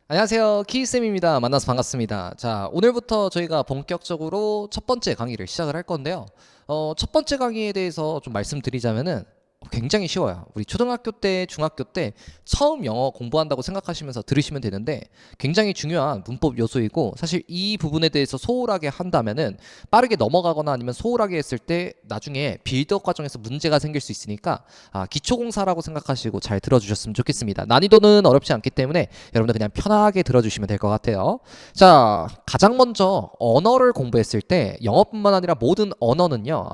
안녕하세요. 키쌤입니다. 만나서 반갑습니다. 자, 오늘부터 저희가 본격적으로 첫 번째 강의를 시작을 할 건데요. 첫 번째 강의에 대해서 좀 말씀드리자면은 굉장히 쉬워요. 우리 초등학교 때, 중학교 때 처음 영어 공부한다고 생각하시면서 들으시면 되는데 굉장히 중요한 문법 요소이고 사실 이 부분에 대해서 소홀하게 한다면은 빠르게 넘어가거나 아니면 소홀하게 했을 때 나중에 빌드업 과정에서 문제가 생길 수 있으니까 기초공사라고 생각하시고 잘 들어주셨으면 좋겠습니다. 난이도는 어렵지 않기 때문에 여러분들 그냥 편하게 들어주시면 될 것 같아요. 자, 가장 먼저 언어를 공부했을 때 영어뿐만 아니라 모든 언어는요.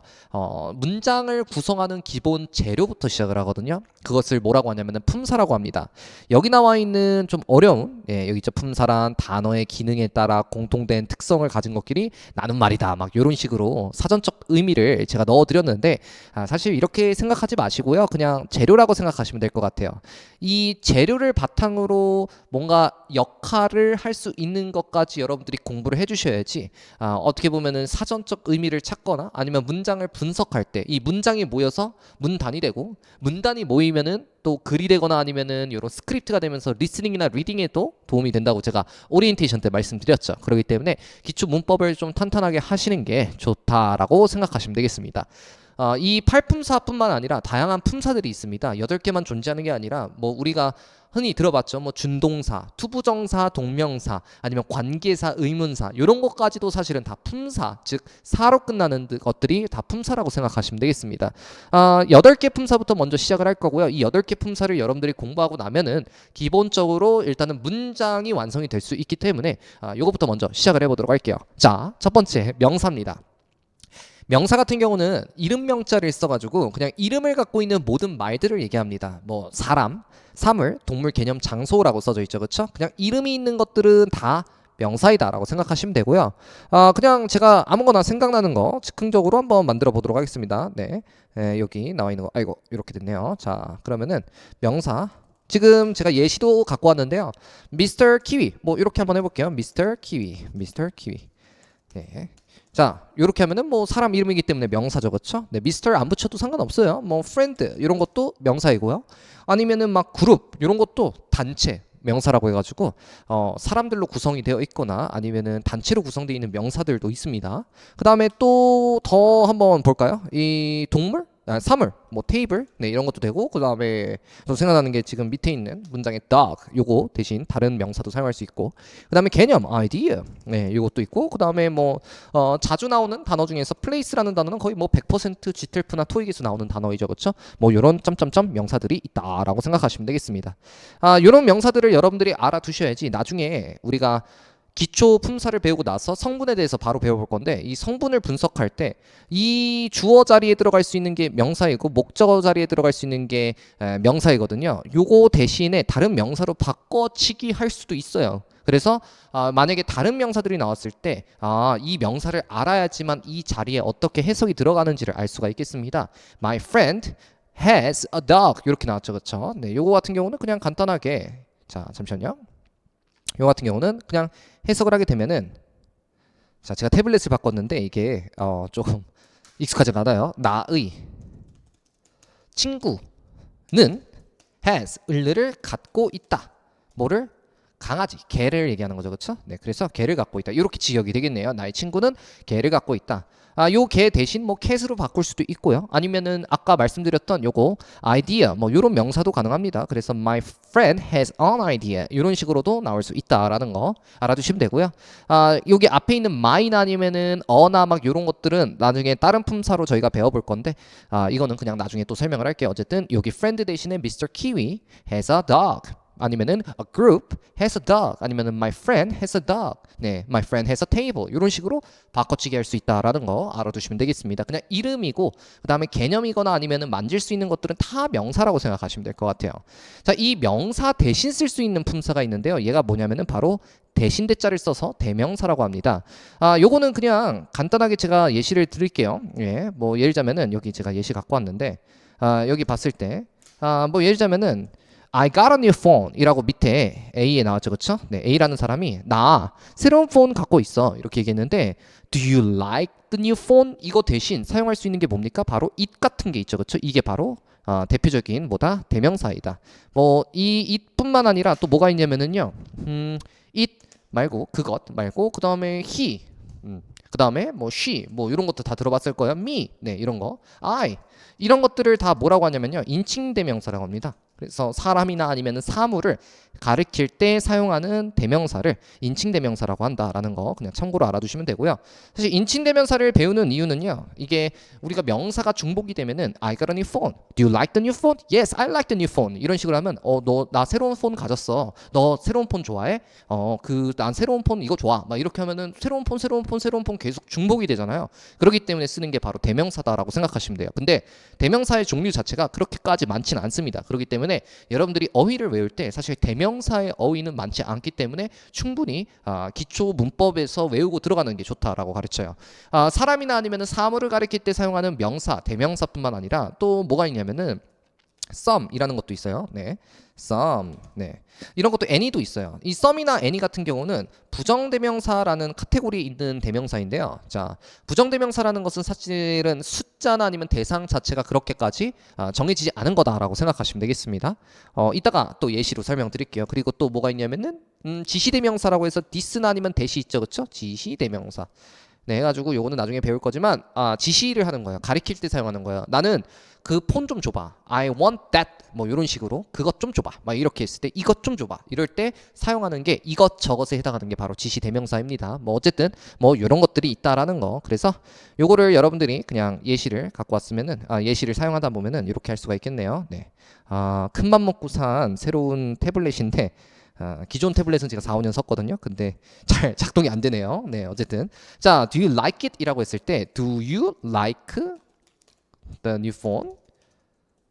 문장을 구성하는 기본 재료부터 시작을 하거든요. 그것을 뭐라고 하냐면은 품사라고 합니다. 여기 나와 있는 좀 어려운 여기 있죠. 품사란 단어의 기능에 따라 공통된 특성을 가진 것끼리 나눈 말이다. 막 이런 식으로 사전적 의미를 제가 넣어드렸는데 사실 이렇게 생각하지 마시고요. 그냥 재료라고 생각하시면 될 것 같아요. 이 재료를 바탕으로 뭔가 역할을 할 수 있는 것까지 여러분들이 공부를 해주셔야지 어떻게 보면은 사전적 의미를 찾거나 아니면 문장을 분석할 때 이 문장이 모여서 문단이 되고 문단이 모이면은 또 글이 되거나 아니면은 이런 스크립트가 되면서 리스닝이나 리딩에도 도움이 된다고 제가 오리엔테이션 때 말씀드렸죠. 그렇기 때문에 기초 문법을 좀 탄탄하게 하시는 게 좋다라고 생각하시면 되겠습니다. 이 팔품사뿐만 아니라 다양한 품사들이 있습니다. 8개만 존재하는 게 아니라 뭐 우리가 흔히 들어봤죠. 뭐 준동사, 투부정사, 동명사, 아니면 관계사, 의문사 이런 것까지도 사실은 다 품사, 즉 사로 끝나는 것들이 다 품사라고 생각하시면 되겠습니다. 8개 품사부터 먼저 시작을 할 거고요. 이 8개 품사를 여러분들이 공부하고 나면은 기본적으로 일단은 문장이 완성이 될 수 있기 때문에 이거부터 먼저 시작을 해보도록 할게요. 자, 첫 번째 명사입니다. 명사 같은 경우는 이름 명자를 써가지고 그냥 이름을 갖고 있는 모든 말들을 얘기합니다. 뭐 사람, 사물, 동물, 개념, 장소라고 써져 있죠, 그렇죠? 그냥 이름이 있는 것들은 다 명사이다라고 생각하시면 되고요. 그냥 제가 아무거나 생각나는 거 즉흥적으로 한번 만들어 보도록 하겠습니다. 네, 여기 나와 있는 거, 아이고 이렇게 됐네요. 자, 그러면은 명사. 지금 제가 예시도 갖고 왔는데요. 미스터 키위, 뭐 이렇게 한번 해볼게요. 미스터 키위, 미스터 키위. 네. 자, 이렇게 하면은 뭐 사람 이름이기 때문에 명사죠, 그렇죠? 네, 미스터 안 붙여도 상관없어요. 뭐 프렌드 이런 것도 명사이고요. 아니면은 막 그룹 이런 것도 단체 명사라고 해가지고 사람들로 구성이 되어 있거나 아니면은 단체로 구성되어 있는 명사들도 있습니다. 그 다음에 또 더 한번 볼까요? 이 동물? 사물, 뭐 테이블, 네 이런 것도 되고 그 다음에 또 생각나는 게 지금 밑에 있는 문장의 dog 요거 대신 다른 명사도 사용할 수 있고 그 다음에 개념, idea, 네 요것도 있고 그 다음에 뭐 자주 나오는 단어 중에서 place라는 단어는 거의 뭐 100% GTLF나 토익에서 나오는 단어이죠, 그렇죠? 뭐 요런 점점점 명사들이 있다라고 생각하시면 되겠습니다. 요런 명사들을 여러분들이 알아두셔야지 나중에 우리가 기초 품사를 배우고 나서 성분에 대해서 바로 배워볼 건데 이 성분을 분석할 때 이 주어 자리에 들어갈 수 있는 게 명사이고 목적어 자리에 들어갈 수 있는 게 명사이거든요. 요거 대신에 다른 명사로 바꿔치기 할 수도 있어요. 그래서 만약에 다른 명사들이 나왔을 때 이 명사를 알아야지만 이 자리에 어떻게 해석이 들어가는지를 알 수가 있겠습니다. My friend has a dog 이렇게 나왔죠, 그렇죠? 네, 요거 같은 경우는 그냥 간단하게 자 잠시만요. 요 같은 경우는 그냥 해석을 하게 되면은 자 제가 태블릿을 바꿨는데 이게 조금 익숙하지 않아요. 나의 친구는 has 을를 갖고 있다. 뭐를? 강아지, 개를 얘기하는 거죠, 그렇죠? 네, 그래서 개를 갖고 있다. 이렇게 지역이 되겠네요. 나의 친구는 개를 갖고 있다. 요 개 대신 뭐 cat으로 바꿀 수도 있고요. 아니면은 아까 말씀드렸던 요거 idea 뭐 요런 명사도 가능합니다. 그래서 my friend has an idea 이런 식으로도 나올 수 있다라는 거 알아두시면 되고요. 여기 앞에 있는 my나 아니면은 어나 막 요런 것들은 나중에 다른 품사로 저희가 배워볼 건데 이거는 그냥 나중에 또 설명을 할게요. 어쨌든 여기 friend 대신에 Mr. Kiwi has a dog. 아니면은 a group has a dog 아니면은 my friend has a dog 네 my friend has a table 이런 식으로 바꿔치기 할 수 있다라는 거 알아두시면 되겠습니다. 그냥 이름이고 그 다음에 개념이거나 아니면은 만질 수 있는 것들은 다 명사라고 생각하시면 될 것 같아요. 자, 이 명사 대신 쓸 수 있는 품사가 있는데요. 얘가 뭐냐면은 바로 대신 대자를 써서 대명사라고 합니다. 요거는 그냥 간단하게 제가 예시를 드릴게요. 예, 뭐 예를 들자면은 여기 제가 예시 갖고 왔는데 여기 봤을 때 뭐 예를 들자면은 I got a new phone 이라고 밑에 A에 나왔죠, 그쵸? 네, A라는 사람이 나 새로운 폰 갖고 있어 이렇게 얘기했는데 Do you like the new phone? 이거 대신 사용할 수 있는 게 뭡니까? 바로 it 같은 게 있죠, 그쵸? 이게 바로 대표적인 뭐다 대명사이다. 뭐 이 it뿐만 아니라 또 뭐가 있냐면은요. it 말고 그것 말고 그 다음에 he, 그 다음에 뭐 she, 뭐 이런 것도 다 들어봤을 거예요. me, 네 이런 거, I 이런 것들을 다 뭐라고 하냐면요 인칭 대명사라고 합니다. 그래서 사람이나 아니면 사물을 가리킬 때 사용하는 대명사를 인칭 대명사라고 한다라는 거 그냥 참고로 알아두시면 되고요. 사실 인칭 대명사를 배우는 이유는요. 이게 우리가 명사가 중복이 되면은 I got a new phone. Do you like the new phone? Yes, I like the new phone. 이런 식으로 하면 너 나 새로운 폰 가졌어. 너 새로운 폰 좋아해? 난 새로운 폰 이거 좋아. 막 이렇게 하면은 새로운 폰 계속 중복이 되잖아요. 그렇기 때문에 쓰는 게 바로 대명사다라고 생각하시면 돼요. 근데 대명사의 종류 자체가 그렇게까지 많지는 않습니다. 그렇기 때문에 여러분들이 어휘를 외울 때 사실 대명사의 어휘는 많지 않기 때문에 충분히 기초 문법에서 외우고 들어가는 게 좋다라고 가르쳐요. 사람이나 아니면 사물을 가리킬 때 사용하는 명사, 대명사뿐만 아니라 또 뭐가 있냐면은 some이라는 것도 있어요. 네, some. 네, 이런 것도 any도 있어요. 이 some이나 any 같은 경우는 부정대명사라는 카테고리에 있는 대명사인데요. 자, 부정대명사라는 것은 사실은 숫자나 아니면 대상 자체가 그렇게까지 정해지지 않은 거다라고 생각하시면 되겠습니다. 이따가 또 예시로 설명드릴게요. 그리고 또 뭐가 있냐면은 지시대명사라고 해서 this나 아니면 that이 있죠, 그렇죠? 지시대명사. 네, 해가지고 요거는 나중에 배울 거지만 지시를 하는 거예요. 가리킬 때 사용하는 거예요. 나는 그 폰 좀 줘봐. I want that. 뭐 이런 식으로 그것 좀 줘봐. 막 이렇게 했을 때 이것 좀 줘봐. 이럴 때 사용하는 게 이것 저것에 해당하는 게 바로 지시 대명사입니다. 뭐 어쨌든 뭐 이런 것들이 있다라는 거. 그래서 요거를 여러분들이 그냥 예시를 갖고 왔으면은 예시를 사용하다 보면은 이렇게 할 수가 있겠네요. 네. 큰맘 먹고 산 새로운 태블릿인데 기존 태블릿은 제가 4, 5년 썼거든요. 근데 잘 작동이 안 되네요. 네, 어쨌든 자, do you like it? 이라고 했을 때 do you like the new phone?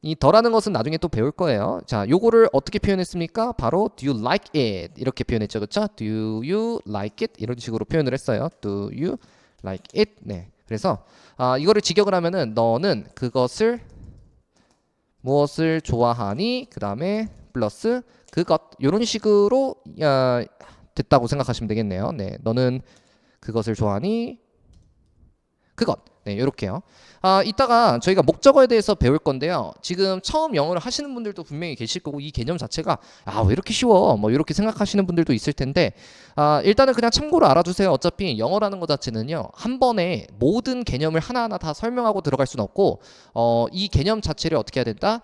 이 더라는 것은 나중에 또 배울 거예요. 자, 요거를 어떻게 표현했습니까? 바로 do you like it 이렇게 표현했죠, 그렇죠? do you like it 이런 식으로 표현을 했어요. do you like it? 네, 그래서 이거를 직역을 하면은 너는 그것을 무엇을 좋아하니? 그 다음에 플러스 그것 이런 식으로 됐다고 생각하시면 되겠네요. 네, 너는 그것을 좋아하니? 그것. 네, 이렇게요. 이따가 저희가 목적어에 대해서 배울 건데요. 지금 처음 영어를 하시는 분들도 분명히 계실 거고 이 개념 자체가 왜 이렇게 쉬워? 뭐 이렇게 생각하시는 분들도 있을 텐데 일단은 그냥 참고로 알아두세요. 어차피 영어라는 것 자체는요. 한 번에 모든 개념을 하나하나 다 설명하고 들어갈 수는 없고 이 개념 자체를 어떻게 해야 된다?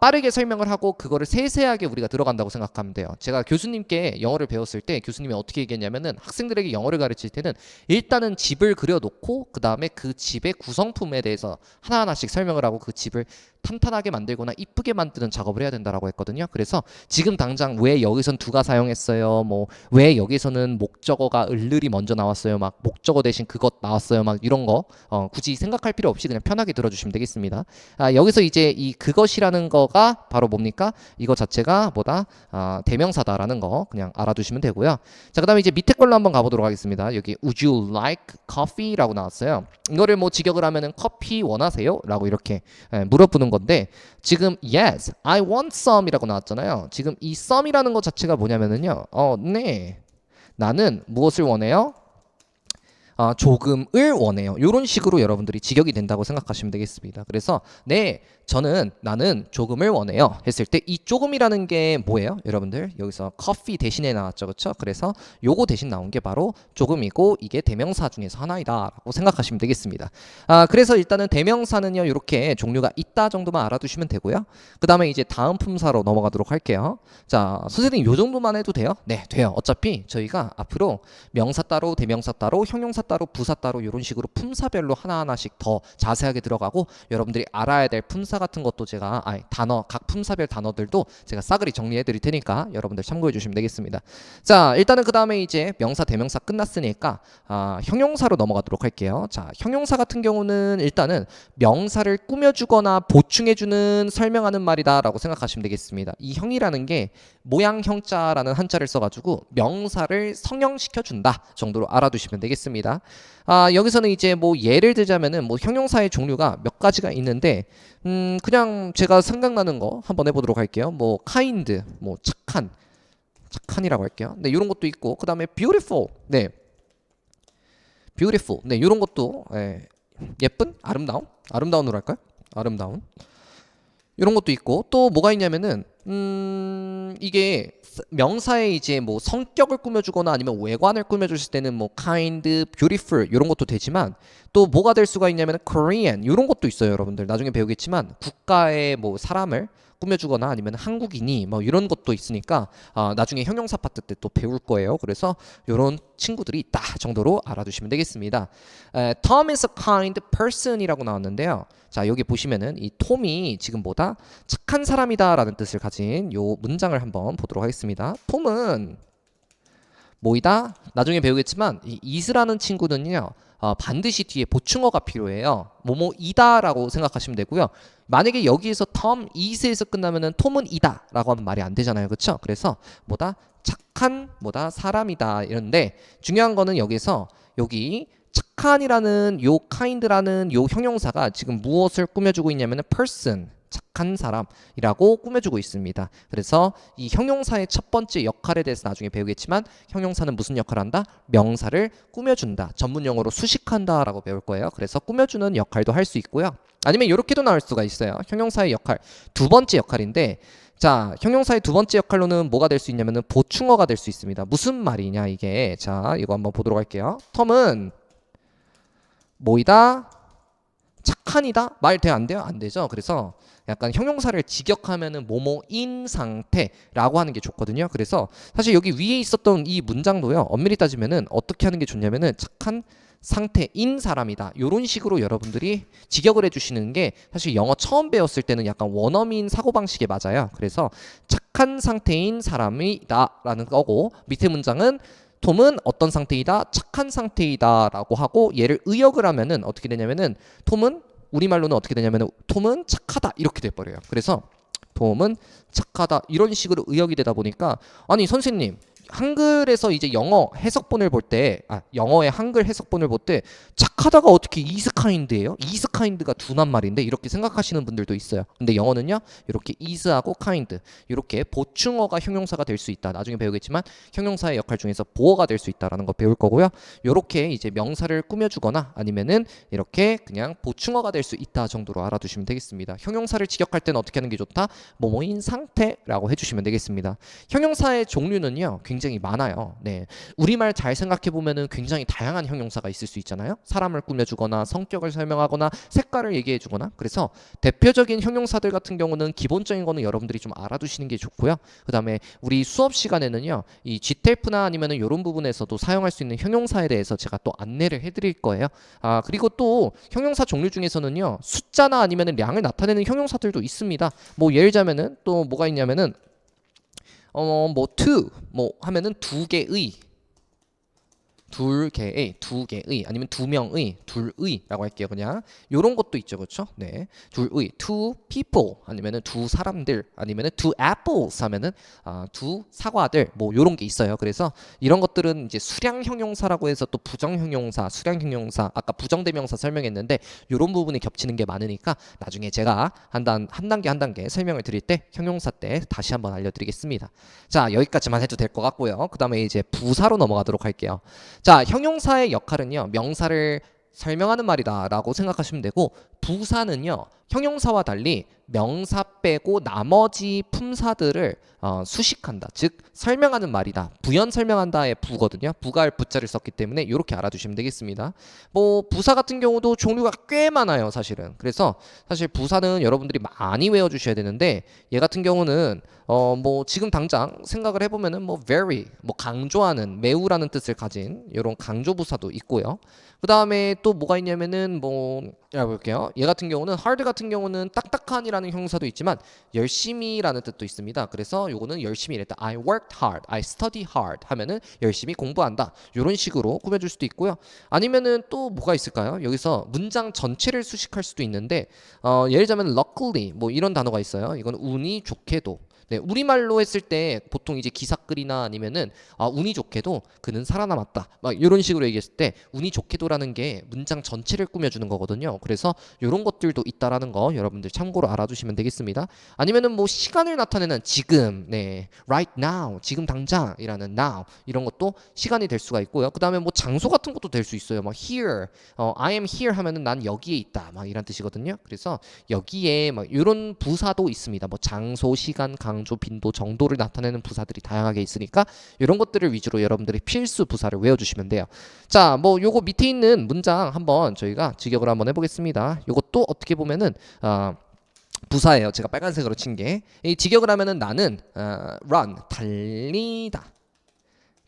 빠르게 설명을 하고 그거를 세세하게 우리가 들어간다고 생각하면 돼요. 제가 교수님께 영어를 배웠을 때 교수님이 어떻게 얘기했냐면은 학생들에게 영어를 가르칠 때는 일단은 집을 그려놓고 그 다음에 그 집의 구성품에 대해서 하나하나씩 설명을 하고 그 집을 탄탄하게 만들거나 이쁘게 만드는 작업을 해야 된다라고 했거든요. 그래서 지금 당장 왜 여기선 두가 사용했어요? 뭐 왜 여기서는 목적어가 을을이 먼저 나왔어요? 막 목적어 대신 그것 나왔어요? 막 이런 거 굳이 생각할 필요 없이 그냥 편하게 들어주시면 되겠습니다. 여기서 이제 이 그것이라는 거가 바로 뭡니까? 이거 자체가 뭐다? 대명사다라는 거 그냥 알아두시면 되고요. 자, 그다음에 이제 밑에 걸로 한번 가보도록 하겠습니다. 여기 Would you like coffee?라고 나왔어요. 이거를 뭐 직역을 하면은 커피 원하세요? 라고 이렇게 물어보는 건데 지금 yes, I want some이라고 나왔잖아요. 지금 이 some이라는 것 자체가 뭐냐면은요. 네. 나는 무엇을 원해요? 조금을 원해요. 이런 식으로 여러분들이 직역이 된다고 생각하시면 되겠습니다. 그래서 나는 조금을 원해요 했을 때 이 조금이라는 게 뭐예요? 여러분들 여기서 커피 대신에 나왔죠, 그렇죠? 그래서 요거 대신 나온 게 바로 조금이고 이게 대명사 중에서 하나이다라고 생각하시면 되겠습니다. 그래서 일단은 대명사는요 이렇게 종류가 있다 정도만 알아두시면 되고요. 그 다음에 이제 다음 품사로 넘어가도록 할게요. 자, 선생님 요 정도만 해도 돼요? 네, 돼요. 어차피 저희가 앞으로 명사 따로 대명사 따로 형용사 따로 부사 따로 이런 식으로 품사별로 하나하나씩 더 자세하게 들어가고 여러분들이 알아야 될 품사 같은 것도 제가 단어 각 품사별 단어들도 제가 싸그리 정리해 드릴 테니까 여러분들 참고해 주시면 되겠습니다. 자, 일단은 그 다음에 이제 명사 대명사 끝났으니까 형용사로 넘어가도록 할게요. 자, 형용사 같은 경우는 일단은 명사를 꾸며주거나 보충해주는 설명하는 말이다라고 생각하시면 되겠습니다. 이 형이라는 게 모양 형자라는 한자를 써가지고 명사를 성형시켜 준다 정도로 알아두시면 되겠습니다. 여기서는 이제 뭐 예를 들자면은 뭐 형용사의 종류가 몇 가지가 있는데 그냥 제가 생각나는 거 한번 해보도록 할게요. 뭐 kind, 뭐 착한이라고 할게요. 네, 이런 것도 있고 그 다음에 beautiful, 네, beautiful, 네, 이런 것도 예쁜, 아름다운으로 할까요? 아름다운. 이런 것도 있고 또 뭐가 있냐면은 이게 명사의 이제 뭐 성격을 꾸며주거나 아니면 외관을 꾸며주실 때는 뭐 kind, beautiful 이런 것도 되지만 또 뭐가 될 수가 있냐면은 Korean 이런 것도 있어요. 여러분들 나중에 배우겠지만 국가의 뭐 사람을 꾸며주거나 아니면 한국인이 뭐 이런 것도 있으니까 나중에 형용사 파트 때 또 배울 거예요. 그래서 이런 친구들이 있다 정도로 알아두시면 되겠습니다. Tom is a kind person이라고 나왔는데요. 자 여기 보시면은 이 톰이 지금 뭐다? 착한 사람이다 라는 뜻을 가진 요 문장을 한번 보도록 하겠습니다. 톰은 뭐이다? 나중에 배우겠지만 이 is라는 친구는요 반드시 뒤에 보충어가 필요해요. 뭐뭐이다 라고 생각하시면 되고요. 만약에 여기에서 Tom is에서 끝나면은 톰은 이다 라고 하면 말이 안 되잖아요. 그렇죠? 그래서 뭐다? 착한 뭐다? 사람이다 이런데 중요한 거는 여기서 여기 착한이라는 요 kind라는 요 형용사가 지금 무엇을 꾸며주고 있냐면은 person 착한 사람이라고 꾸며주고 있습니다. 그래서 이 형용사의 첫 번째 역할에 대해서 나중에 배우겠지만 형용사는 무슨 역할을 한다? 명사를 꾸며준다. 전문 용어로 수식한다 라고 배울 거예요. 그래서 꾸며주는 역할도 할 수 있고요. 아니면 이렇게도 나올 수가 있어요. 형용사의 역할 두 번째 역할인데 자 형용사의 두 번째 역할로는 뭐가 될 수 있냐면은 보충어가 될 수 있습니다. 무슨 말이냐 이게 자 이거 한번 보도록 할게요. 텀은 뭐이다? 착한이다? 말 돼요? 안 돼요? 안 되죠? 그래서 약간 형용사를 직역하면은 뭐뭐인 상태라고 하는 게 좋거든요. 그래서 사실 여기 위에 있었던 이 문장도요. 엄밀히 따지면은 어떻게 하는 게 좋냐면은 착한 상태인 사람이다. 이런 식으로 여러분들이 직역을 해주시는 게 사실 영어 처음 배웠을 때는 약간 원어민 사고방식에 맞아요. 그래서 착한 상태인 사람이다 라는 거고 밑에 문장은 톰은 어떤 상태이다? 착한 상태이다 라고 하고 얘를 의역을 하면은 어떻게 되냐면은 톰은 우리말로는 어떻게 되냐면은 톰은 착하다 이렇게 돼버려요. 그래서 톰은 착하다 이런 식으로 의역이 되다 보니까 아니 선생님 한글에서 이제 영어 해석본을 볼 때, 영어의 한글 해석본을 볼 때 착하다가 어떻게 이스카인드예요? 이스카인드가 둔한 말인데 이렇게 생각하시는 분들도 있어요. 근데 영어는요, 이렇게 is하고 kind 이렇게 보충어가 형용사가 될 수 있다. 나중에 배우겠지만 형용사의 역할 중에서 보어가 될 수 있다라는 거 배울 거고요. 이렇게 이제 명사를 꾸며주거나 아니면은 이렇게 그냥 보충어가 될 수 있다 정도로 알아두시면 되겠습니다. 형용사를 직역할 때는 어떻게 하는 게 좋다? 뭐뭐인 상태라고 해주시면 되겠습니다. 형용사의 종류는요, 굉장히 많아요. 네, 우리말 잘 생각해 보면은 굉장히 다양한 형용사가 있을 수 있잖아요. 사람을 꾸며주거나 성격을 설명하거나 색깔을 얘기해주거나. 그래서 대표적인 형용사들 같은 경우는 기본적인 거는 여러분들이 좀 알아두시는 게 좋고요. 그 다음에 우리 수업 시간에는요, 이 GTF나 아니면은 이런 부분에서도 사용할 수 있는 형용사에 대해서 제가 또 안내를 해드릴 거예요. 그리고 또 형용사 종류 중에서는요, 숫자나 아니면은 량을 나타내는 형용사들도 있습니다. 뭐 예를 들자면은 또 뭐가 있냐면은 뭐 to 뭐 하면은 두 개의 두 개의 아니면 두 명의 둘의라고 할게요. 그냥 요런 것도 있죠. 그렇죠? 네. 둘의 two people 아니면은 두 사람들 아니면은 two apples 하면은 두 사과들 뭐 요런 게 있어요. 그래서 이런 것들은 이제 수량 형용사라고 해서 또 부정 형용사, 수량 형용사 아까 부정대명사 설명했는데 요런 부분이 겹치는 게 많으니까 나중에 제가 한 단계 한 단계 설명을 드릴 때 형용사 때 다시 한번 알려드리겠습니다. 자, 여기까지만 해도 될 것 같고요. 그다음에 이제 부사로 넘어가도록 할게요. 자, 형용사의 역할은요, 명사를 설명하는 말이다 라고 생각하시면 되고, 부사는요, 형용사와 달리 명사 빼고 나머지 품사들을 수식한다. 즉 설명하는 말이다. 부연 설명한다의 부거든요. 부가할 부자를 썼기 때문에 이렇게 알아두시면 되겠습니다. 뭐 부사 같은 경우도 종류가 꽤 많아요. 사실은. 그래서 사실 부사는 여러분들이 많이 외워주셔야 되는데 얘 같은 경우는 뭐 지금 당장 생각을 해보면은 뭐 very 뭐 강조하는 매우라는 뜻을 가진 이런 강조 부사도 있고요. 그 다음에 또 뭐가 있냐면은 뭐 볼게요. 얘 같은 경우는 hard 같은 경우는 딱딱한이라는 형용사도 있지만 열심히라는 뜻도 있습니다. 그래서 요거는 열심히 일했다. I worked hard, I study hard 하면은 열심히 공부한다. 이런 식으로 꾸며줄 수도 있고요. 아니면은 또 뭐가 있을까요? 여기서 문장 전체를 수식할 수도 있는데 예를 들자면 luckily 뭐 이런 단어가 있어요. 이건 운이 좋게도 네, 우리말로 했을 때 보통 이제 기사글이나 아니면은 운이 좋게도 그는 살아남았다. 막 이런 식으로 얘기했을 때 운이 좋게도라는 게 문장 전체를 꾸며주는 거거든요. 그래서 이런 것들도 있다라는 거 여러분들 참고로 알아두시면 되겠습니다. 아니면은 뭐 시간을 나타내는 지금, 네, right now, 지금 당장이라는 now 이런 것도 시간이 될 수가 있고요. 그 다음에 뭐 장소 같은 것도 될 수 있어요. 뭐 here, I am here 하면은 난 여기에 있다. 막 이런 뜻이거든요. 그래서 여기에 막 이런 부사도 있습니다. 뭐 장소, 시간, 강조, 빈도, 정도를 나타내는 부사들이 다양하게 있으니까 이런 것들을 위주로 여러분들이 필수 부사를 외워주시면 돼요. 자, 뭐 요거 밑에 있는 문장 한번 저희가 직역을 한번 해보겠습니다. 요것도 어떻게 보면은 부사예요. 제가 빨간색으로 친 게. 이 직역을 하면은 나는 run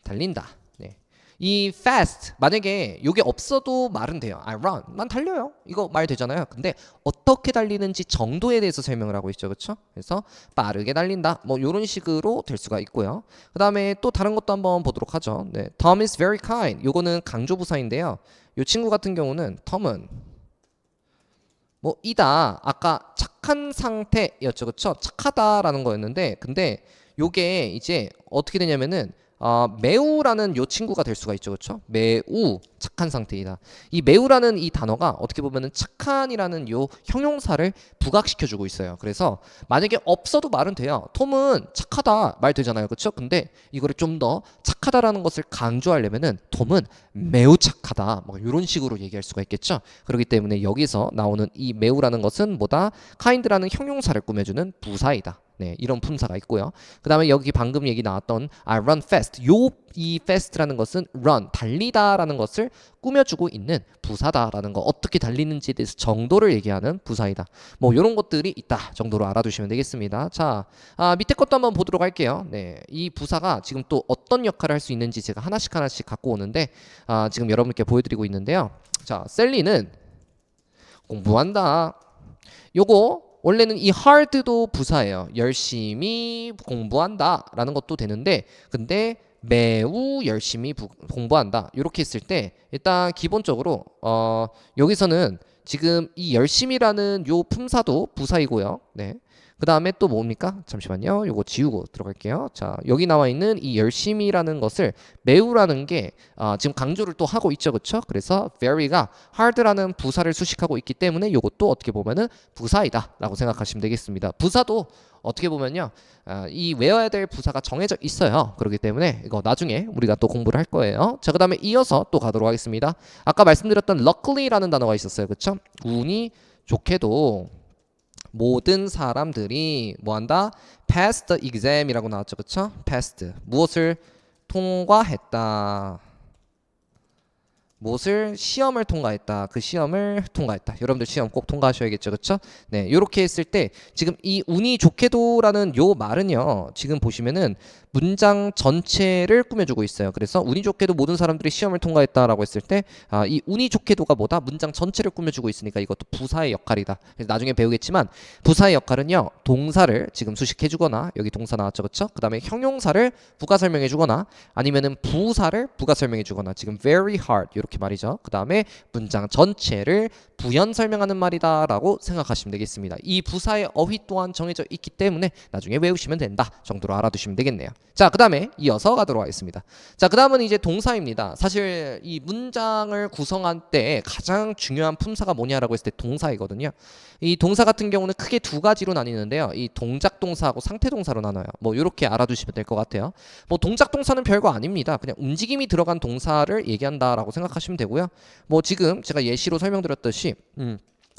달린다. 네. 이 fast 만약에 요게 없어도 말은 돼요. I run. 난 달려요. 이거 말 되잖아요. 근데 어떻게 달리는지 정도에 대해서 설명을 하고 있죠. 그렇죠? 그래서 빠르게 달린다. 뭐 요런 식으로 될 수가 있고요. 그다음에 또 다른 것도 한번 보도록 하죠. 네. Tom is very kind. 요거는 강조 부사인데요. 요 친구 같은 경우는 Tom은 뭐 이다. 아까 착한 상태였죠. 그렇죠? 착하다라는 거였는데 근데 요게 이제 어떻게 되냐면은 매우라는 요 친구가 될 수가 있죠. 그렇죠? 매우 착한 상태이다. 이 매우라는 이 단어가 어떻게 보면은 착한이라는 요 형용사를 부각시켜 주고 있어요. 그래서 만약에 없어도 말은 돼요. 톰은 착하다 말 되잖아요. 그렇죠? 근데 이거를 좀 더 착하다라는 것을 강조하려면은 톰은 매우 착하다. 뭐 이런 식으로 얘기할 수가 있겠죠. 그렇기 때문에 여기서 나오는 이 매우라는 것은 뭐다? kind라는 형용사를 꾸며주는 부사이다. 네, 이런 품사가 있고요. 그 다음에 여기 방금 얘기 나왔던 I run fast. 이 fast라는 것은 run, 달리다라는 것을 꾸며주고 있는 부사다라는 거. 어떻게 달리는지에 대해서 정도를 얘기하는 부사이다. 뭐 이런 것들이 있다 정도로 알아두시면 되겠습니다. 자, 밑에 것도 한번 보도록 할게요. 네, 이 부사가 지금 또 어떤 역할을 할 수 있는지 제가 하나씩 갖고 오는데 지금 여러분께 보여드리고 있는데요. 자, 셀리는 공부한다. 요거 원래는 이 hard도 부사예요. 열심히 공부한다 라는 것도 되는데 근데 매우 열심히 공부한다 이렇게 했을 때 일단 기본적으로 여기서는 지금 이 열심히라는 요 품사도 부사이고요. 네. 그 다음에 또 뭡니까? 잠시만요. 요거 지우고 들어갈게요. 자, 여기 나와 있는 이 열심히라는 것을 매우라는 게 지금 강조를 또 하고 있죠. 그렇죠? 그래서 very가 hard라는 부사를 수식하고 있기 때문에 요것도 어떻게 보면은 부사이다 라고 생각하시면 되겠습니다. 부사도 어떻게 보면요. 이 외워야 될 부사가 정해져 있어요. 그렇기 때문에 이거 나중에 우리가 또 공부를 할 거예요. 자, 그 다음에 이어서 또 가도록 하겠습니다. 아까 말씀드렸던 luckily 라는 단어가 있었어요. 그렇죠? 운이 좋게도 모든 사람들이 뭐한다? pass the exam이라고 나왔죠. 그쵸? passed. 무엇을 통과했다. 무엇을 시험을 통과했다. 그 시험을 통과했다. 여러분들 시험 꼭 통과하셔야겠죠. 그쵸? 네, 이렇게 했을 때 지금 이 운이 좋게도라는 요 말은요. 지금 보시면은 문장 전체를 꾸며주고 있어요. 그래서 운이 좋게도 모든 사람들이 시험을 통과했다라고 했을 때 이 운이 좋게도가 뭐다? 문장 전체를 꾸며주고 있으니까 이것도 부사의 역할이다. 그래서 나중에 배우겠지만 부사의 역할은요. 동사를 지금 수식해주거나 여기 동사 나왔죠. 그쵸? 그 다음에 형용사를 부가 설명해주거나 아니면은 부사를 부가 설명해주거나 지금 very hard 이렇게 말이죠. 그 다음에 문장 전체를 부연 설명하는 말이다라고 생각하시면 되겠습니다. 이 부사의 어휘 또한 정해져 있기 때문에 나중에 외우시면 된다 정도로 알아두시면 되겠네요. 자, 그 다음에 이어서 가도록 하겠습니다. 자, 그 다음은 이제 동사입니다. 사실 이 문장을 구성할 때 가장 중요한 품사가 뭐냐라고 했을 때 동사이거든요. 이 동사 같은 경우는 크게 두 가지로 나뉘는데요. 이 동작 동사하고 상태 동사로 나눠요. 뭐 이렇게 알아두시면 될 것 같아요. 뭐 동작 동사는 별거 아닙니다. 그냥 움직임이 들어간 동사를 얘기한다라고 생각하시면 되고요. 뭐 지금 제가 예시로 설명드렸듯이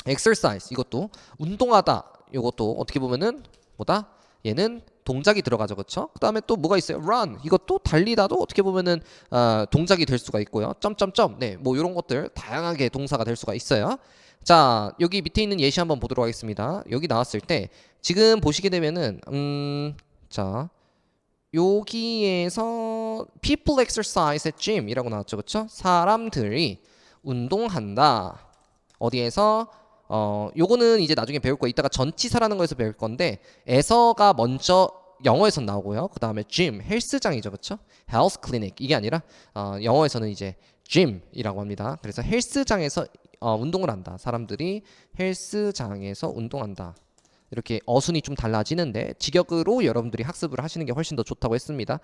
exercise 이것도 운동하다 이것도 어떻게 보면은 뭐다? 얘는 동작이 들어가죠. 그렇죠? 그다음에 또 뭐가 있어요? run 이것도 달리다도 어떻게 보면은 동작이 될 수가 있고요. 점점점 네, 뭐 이런 것들 다양하게 동사가 될 수가 있어요. 자, 여기 밑에 있는 예시 한번 보도록 하겠습니다. 여기 나왔을 때 지금 보시게 되면은 자, 여기에서 people exercise at gym 이라고 나왔죠. 그렇죠? 사람들이 운동한다. 어디에서 요거는 이제 나중에 배울 거 이따가 전치사라는 거에서 배울 건데 에서가 먼저 영어에선 나오고요. 그 다음에 gym 헬스장이죠. 그렇죠? health clinic 이게 아니라 영어에서는 이제 gym이라고 합니다. 그래서 헬스장에서 운동을 한다. 사람들이 헬스장에서 운동한다. 이렇게 어순이 좀 달라지는데 직역으로 여러분들이 학습을 하시는 게 훨씬 더 좋다고 했습니다.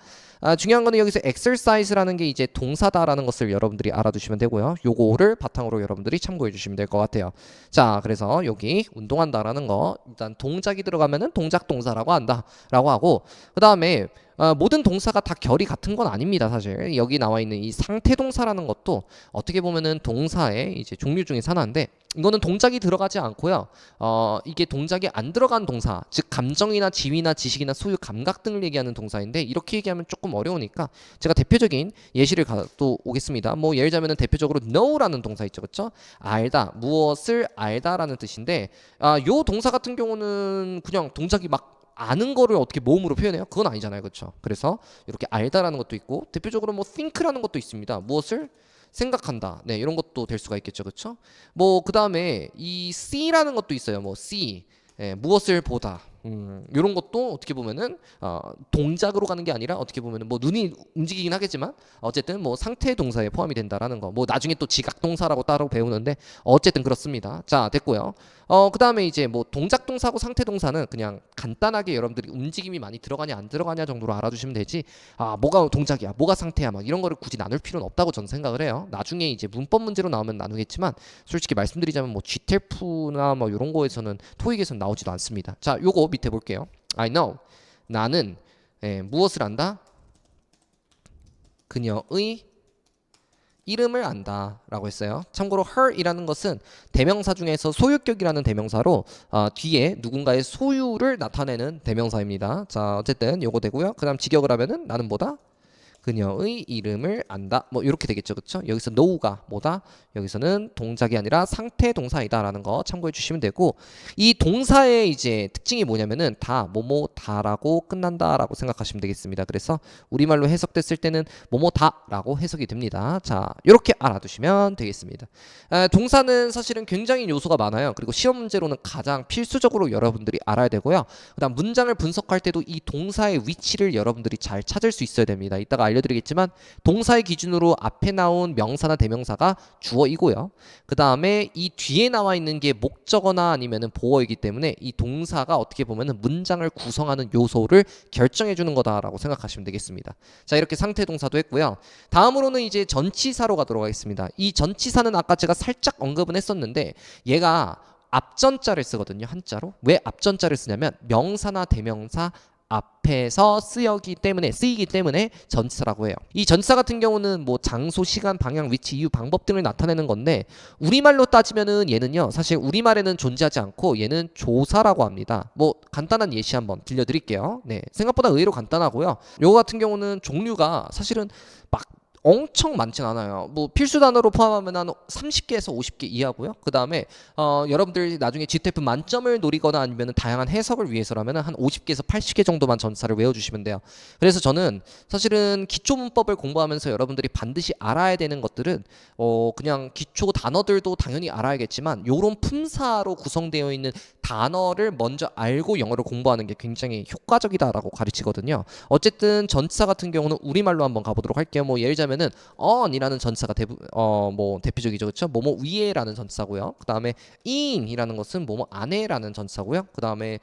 중요한 거는 여기서 exercise라는 게 이제 동사다라는 것을 여러분들이 알아두시면 되고요. 요거를 바탕으로 여러분들이 참고해 주시면 될 것 같아요. 자, 그래서 여기 운동한다라는 거 일단 동작이 들어가면은 동작 동사라고 한다라고 하고 그 다음에 모든 동사가 다 결이 같은 건 아닙니다. 사실 여기 나와 있는 이 상태 동사라는 것도 어떻게 보면은 동사의 이제 종류 중에 하나인데 이거는 동작이 들어가지 않고요. 이게 동작이 안 들어간 동사, 즉 감정이나 지위나 지식이나 소유, 감각 등을 얘기하는 동사인데 이렇게 얘기하면 조금 어려우니까 제가 대표적인 예시를 가도 오겠습니다. 뭐 예를 들자면은 대표적으로 know라는 동사 있죠, 그렇죠? 알다, 무엇을 알다라는 뜻인데 요 동사 같은 경우는 그냥 동작이 막 아는 거를 어떻게 모음으로 표현해요? 그건 아니잖아요, 그렇죠? 그래서 이렇게 알다라는 것도 있고 대표적으로 뭐 think라는 것도 있습니다. 무엇을 생각한다. 네, 이런 것도 될 수가 있겠죠, 그렇죠? 뭐 그 다음에 이 see라는 것도 있어요. 뭐 see, 무엇을 보다. 이런 것도 어떻게 보면은 동작으로 가는 게 아니라 어떻게 보면은 뭐 눈이 움직이긴 하겠지만 어쨌든 뭐 상태 동사에 포함이 된다라는 거. 뭐 나중에 또 지각 동사라고 따로 배우는데 어쨌든 그렇습니다. 자, 됐고요. 그다음에 이제 뭐 동작 동사하고 상태 동사는 그냥 간단하게 여러분들이 움직임이 많이 들어가냐 안 들어가냐 정도로 알아두시면 되지. 뭐가 동작이야, 뭐가 상태야, 막 이런 거를 굳이 나눌 필요는 없다고 저는 생각을 해요. 나중에 이제 문법 문제로 나오면 나누겠지만 솔직히 말씀드리자면 뭐 GTF나 뭐 이런 거에서는 토익에서는 나오지도 않습니다. 자, 요거 밑에 볼게요. I know. 나는 무엇을 안다? 그녀의 이름을 안다 라고 했어요. 참고로 her이라는 것은 대명사 중에서 소유격이라는 대명사로 뒤에 누군가의 소유를 나타내는 대명사입니다. 자, 어쨌든 요거 되고요. 그 다음 직역을 하면은 나는 뭐다? 그녀의 이름을 안다. 뭐 이렇게 되겠죠, 그렇죠? 여기서 know가 뭐다? 여기서는 동작이 아니라 상태 동사이다라는 거 참고해 주시면 되고 이 동사의 이제 특징이 뭐냐면은 다 뭐뭐다라고 끝난다라고 생각하시면 되겠습니다. 그래서 우리말로 해석됐을 때는 뭐뭐다라고 해석이 됩니다. 자, 이렇게 알아두시면 되겠습니다. 동사는 사실은 굉장히 요소가 많아요. 그리고 시험 문제로는 가장 필수적으로 여러분들이 알아야 되고요. 그다음 문장을 분석할 때도 이 동사의 위치를 여러분들이 잘 찾을 수 있어야 됩니다. 이따가 알려드리겠지만 동사의 기준으로 앞에 나온 명사나 대명사가 주어이고요. 그 다음에 이 뒤에 나와 있는 게 목적어나 아니면은 보어이기 때문에 이 동사가 어떻게 보면은 문장을 구성하는 요소를 결정해 주는 거다라고 생각하시면 되겠습니다. 자, 이렇게 상태 동사도 했고요. 다음으로는 이제 전치사로 가도록 하겠습니다. 이 전치사는 아까 제가 살짝 언급은 했었는데 얘가 앞전자를 쓰거든요. 한자로. 왜 앞전자를 쓰냐면 명사나 대명사 앞에서 쓰이기 때문에 전치사라고 해요. 이 전치사 같은 경우는 뭐 장소, 시간, 방향, 위치, 이유, 방법 등을 나타내는 건데 우리말로 따지면은 얘는요 사실 우리말에는 존재하지 않고 얘는 조사라고 합니다. 뭐 간단한 예시 한번 들려드릴게요. 네, 생각보다 의외로 간단하고요. 요거 같은 경우는 종류가 사실은 막 엄청 많진 않아요. 뭐 필수 단어로 포함하면 한 30개에서 50개 이하고요. 그 다음에 여러분들 나중에 GTF 만점을 노리거나 아니면 다양한 해석을 위해서라면 한 50개에서 80개 정도만 전치사를 외워주시면 돼요. 그래서 저는 사실은 기초 문법을 공부하면서 여러분들이 반드시 알아야 되는 것들은 그냥 기초 단어들도 당연히 알아야겠지만 요런 품사로 구성되어 있는 단어를 먼저 알고 영어를 공부하는 게 굉장히 효과적이다라고 가르치거든요. 어쨌든 전치사 같은 경우는 우리말로 한번 가보도록 할게요. 뭐 예를 들자면은 on이라는 전치사가 뭐 대표적이죠, 그렇죠? 뭐뭐 위에라는 전치사고요. 그 다음에 in이라는 것은 뭐뭐 안에라는 전치사고요. 그 다음에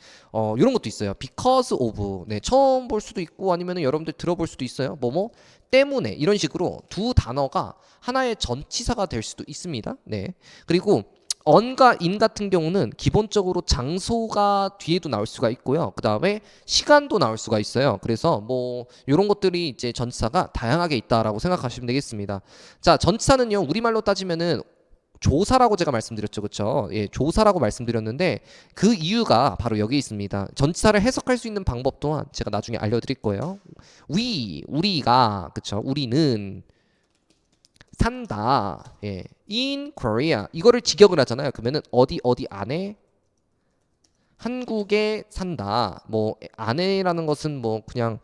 이런 것도 있어요. because of. 네, 처음 볼 수도 있고 아니면은 여러분들 들어볼 수도 있어요. 뭐뭐 때문에 이런 식으로 두 단어가 하나의 전치사가 될 수도 있습니다. 네, 그리고 on과 in 같은 경우는 기본적으로 장소가 뒤에도 나올 수가 있고요. 그 다음에 시간도 나올 수가 있어요. 그래서 뭐 이런 것들이 이제 전치사가 다양하게 있다라고 생각하시면 되겠습니다. 자, 전치사는요 우리말로 따지면은 조사라고 제가 말씀드렸죠, 그렇죠? 예, 조사라고 말씀드렸는데 그 이유가 바로 여기 있습니다. 전치사를 해석할 수 있는 방법 또한 제가 나중에 알려드릴 거예요. 우리가, 그렇죠? 우리는 산다. 예. In Korea. 이거를 직역을 하잖아요. 그러면은 어디 안에 한국에 산다. 뭐 안에라는 것은 뭐 그냥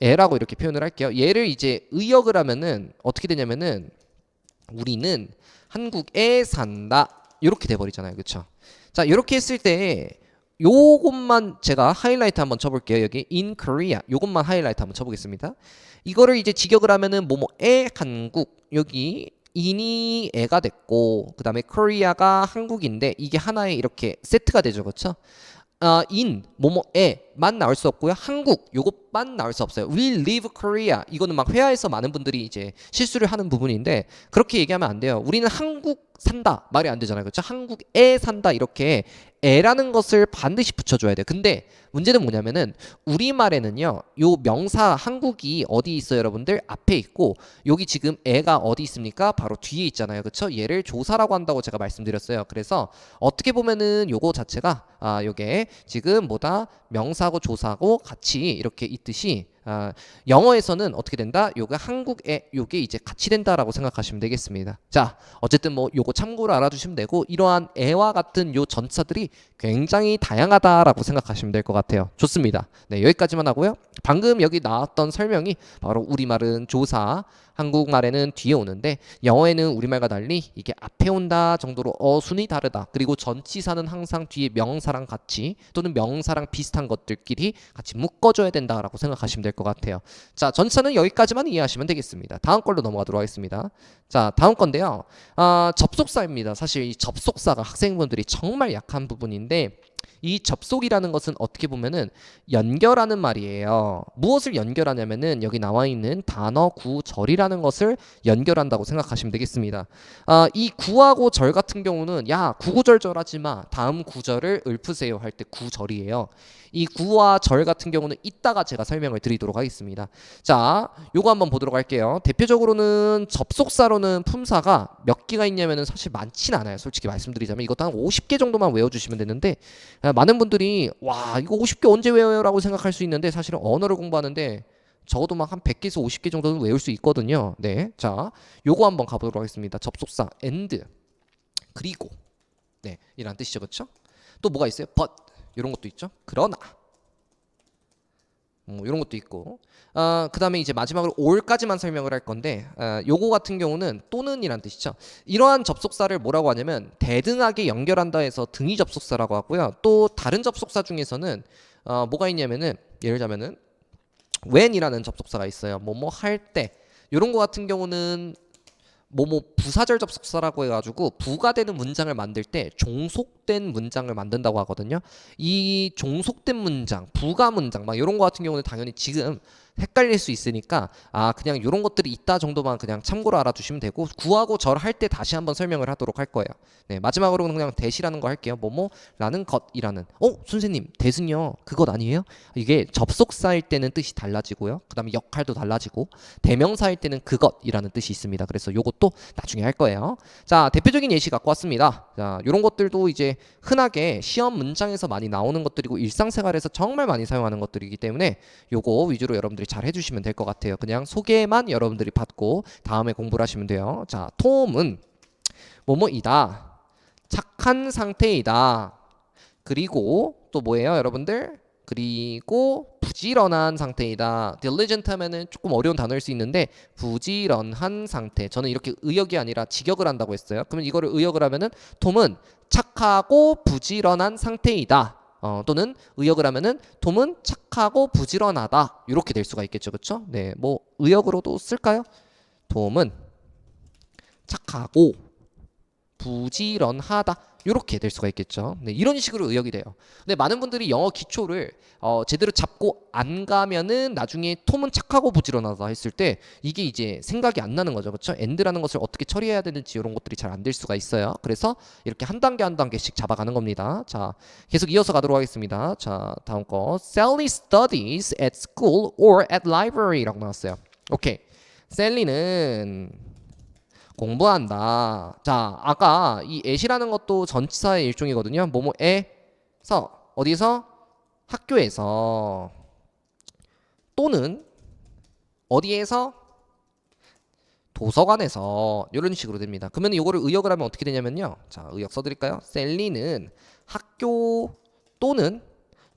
애라고 이렇게 표현을 할게요. 얘를 이제 의역을 하면은 어떻게 되냐면은 우리는 한국에 산다. 이렇게 돼 버리잖아요. 그렇죠? 자, 이렇게 했을 때 요것만 제가 하이라이트 한번 쳐볼게요. 여기 in Korea 요것만 하이라이트 한번 쳐보겠습니다. 이거를 이제 직역을 하면은 뭐뭐에 한국 여기 in이 애가 됐고 그 다음에 Korea가 한국인데 이게 하나의 이렇게 세트가 되죠, 그렇죠? in 뭐뭐에만 나올 수 없고요. 한국 요것만 나올 수 없어요. We live Korea 이거는 막 회화에서 많은 분들이 이제 실수를 하는 부분인데 그렇게 얘기하면 안 돼요. 우리는 한국 산다 말이 안 되잖아요. 그렇죠? 한국에 산다 이렇게 에라는 것을 반드시 붙여줘야 돼요. 근데 문제는 뭐냐면은 우리말에는요 요 명사 한국이 어디 있어요 여러분들? 앞에 있고 여기 지금 애가 어디 있습니까? 바로 뒤에 있잖아요. 그쵸? 얘를 조사라고 한다고 제가 말씀드렸어요. 그래서 어떻게 보면은 요거 자체가 요게 지금 뭐다? 명사하고 조사하고 같이 이렇게 있듯이 영어에서는 어떻게 된다? 요게 한국에 요게 이제 같이 된다라고 생각하시면 되겠습니다. 자, 어쨌든 뭐 요거 참고로 알아두시면 되고 이러한 애와 같은 요 전치사들이 굉장히 다양하다라고 생각하시면 될 것 같아요. 좋습니다. 네, 여기까지만 하고요. 방금 여기 나왔던 설명이 바로 우리말은 조사, 한국말에는 뒤에 오는데 영어에는 우리말과 달리 이게 앞에 온다 정도로 어순이 다르다. 그리고 전치사는 항상 뒤에 명사랑 같이 또는 명사랑 비슷한 것들끼리 같이 묶어줘야 된다라고 생각하시면 될 것 같아요. 자, 전치사는 여기까지만 이해하시면 되겠습니다. 다음 걸로 넘어가도록 하겠습니다. 자, 다음 건데요. 접속사입니다. 사실 이 접속사가 학생분들이 정말 약한 부분인데 이 접속이라는 것은 어떻게 보면은 연결하는 말이에요. 무엇을 연결하냐면은 여기 나와 있는 단어, 구, 절이라는 것을 연결한다고 생각하시면 되겠습니다. 이 구하고 절 같은 경우는 야 구구절절하지 마. 다음 구절을 읊으세요 할 때 구절이에요. 이 구와 절 같은 경우는 이따가 제가 설명을 드리도록 하겠습니다. 자, 요거 한번 보도록 할게요. 대표적으로는 접속사로는 품사가 몇 개가 있냐면은 사실 많진 않아요. 솔직히 말씀드리자면 이것도 한 50개 정도만 외워주시면 되는데 많은 분들이 와 이거 50개 언제 외워요? 라고 생각할 수 있는데 사실은 언어를 공부하는데 적어도 막 한 100개에서 50개 정도는 외울 수 있거든요. 네, 자 요거 한번 가보도록 하겠습니다. 접속사 and 그리고 네 이란 뜻이죠. 그렇죠? 또 뭐가 있어요? but 이런 것도 있죠. 그러나 이런 것도 있고 그 다음에 이제 마지막으로 or까지만 설명을 할 건데 요거 같은 경우는 또는 이란 뜻이죠. 이러한 접속사를 뭐라고 하냐면 대등하게 연결한다 해서 등위 접속사라고 하고요. 또 다른 접속사 중에서는 뭐가 있냐면은 예를 들자면은 when이라는 접속사가 있어요. 뭐뭐 할 때 요런 거 같은 경우는 뭐뭐 부사절 접속사라고 해가지고 부가 되는 문장을 만들 때 종속된 문장을 만든다고 하거든요. 이 종속된 문장, 부가 문장 막 이런 거 같은 경우는 당연히 지금 헷갈릴 수 있으니까 그냥 이런 것들이 있다 정도만 그냥 참고로 알아두시면 되고 구하고 절 할 때 다시 한번 설명을 하도록 할 거예요. 네, 마지막으로는 그냥 대시라는 거 할게요. 뭐뭐라는 것이라는. 선생님 대신요 그것 아니에요? 이게 접속사일 때는 뜻이 달라지고요. 그 다음에 역할도 달라지고 대명사일 때는 그것이라는 뜻이 있습니다. 그래서 요것도 나중에 할 거예요. 자, 대표적인 예시 갖고 왔습니다. 자, 이런 것들도 이제 흔하게 시험 문장에서 많이 나오는 것들이고 일상생활에서 정말 많이 사용하는 것들이기 때문에 요거 위주로 여러분들이 잘 해주시면 될 것 같아요. 그냥 소개만 여러분들이 받고 다음에 공부를 하시면 돼요. 자, 톰은 뭐뭐이다. 착한 상태이다. 그리고 또 뭐예요, 여러분들? 그리고 부지런한 상태이다. diligent 하면은 조금 어려운 단어일 수 있는데 부지런한 상태. 저는 이렇게 의역이 아니라 직역을 한다고 했어요. 그러면 이거를 의역을 하면은 톰은 착하고 부지런한 상태이다. 또는 의역을 하면은 톰은 착하고 부지런하다. 이렇게 될 수가 있겠죠, 그렇죠? 네, 뭐 의역으로도 쓸까요? 톰은 착하고 부지런하다. 이렇게 될 수가 있겠죠. 네, 이런 식으로 의역이 돼요. 근데 많은 분들이 영어 기초를 제대로 잡고 안 가면은 나중에 톰은 착하고 부지런하다 했을 때 이게 이제 생각이 안 나는 거죠. 그렇죠? and라는 것을 어떻게 처리해야 되는지 이런 것들이 잘 안 될 수가 있어요. 그래서 이렇게 한 단계 한 단계씩 잡아가는 겁니다. 자, 계속 이어서 가도록 하겠습니다. 자, 다음 거. Sally studies at school or at library라고 나왔어요. 오케이. 셀리는 공부한다. 자, 아까 이 at이라는 것도 전치사의 일종이거든요. 뭐뭐에서 어디서? 학교에서 또는 어디에서? 도서관에서 이런 식으로 됩니다. 그러면 이거를 의역을 하면 어떻게 되냐면요. 자, 의역 써드릴까요? 셀리는 학교 또는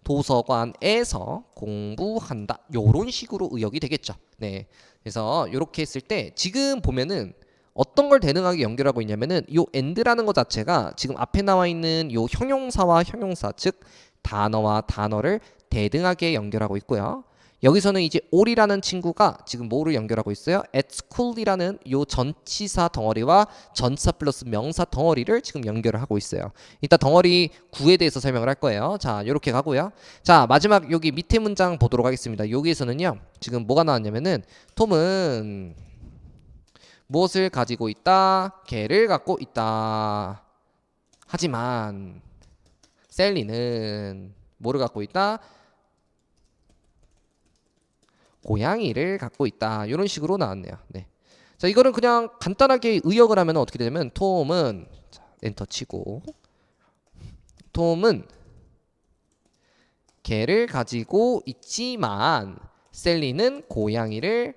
도서관에서 공부한다. 이런 식으로 의역이 되겠죠. 네, 그래서 이렇게 했을 때 지금 보면은 어떤 걸 대등하게 연결하고 있냐면은 요 and라는 것 자체가 지금 앞에 나와 있는 요 형용사와 형용사 즉 단어와 단어를 대등하게 연결하고 있고요. 여기서는 이제 all이라는 친구가 지금 뭐를 연결하고 있어요? at school이라는 요 전치사 덩어리와 전치사 플러스 명사 덩어리를 지금 연결을 하고 있어요. 이따 덩어리 9에 대해서 설명을 할 거예요. 자, 요렇게 가고요. 자, 마지막 여기 밑에 문장 보도록 하겠습니다. 여기에서는요. 지금 뭐가 나왔냐면은 톰은 무엇을 가지고 있다? 개를 갖고 있다. 하지만 셀리는 뭐를 갖고 있다? 고양이를 갖고 있다. 이런 식으로 나왔네요. 네. 자, 이거는 그냥 간단하게 의역을 하면 어떻게 되냐면 톰은 자, 엔터 치고 톰은 개를 가지고 있지만 셀리는 고양이를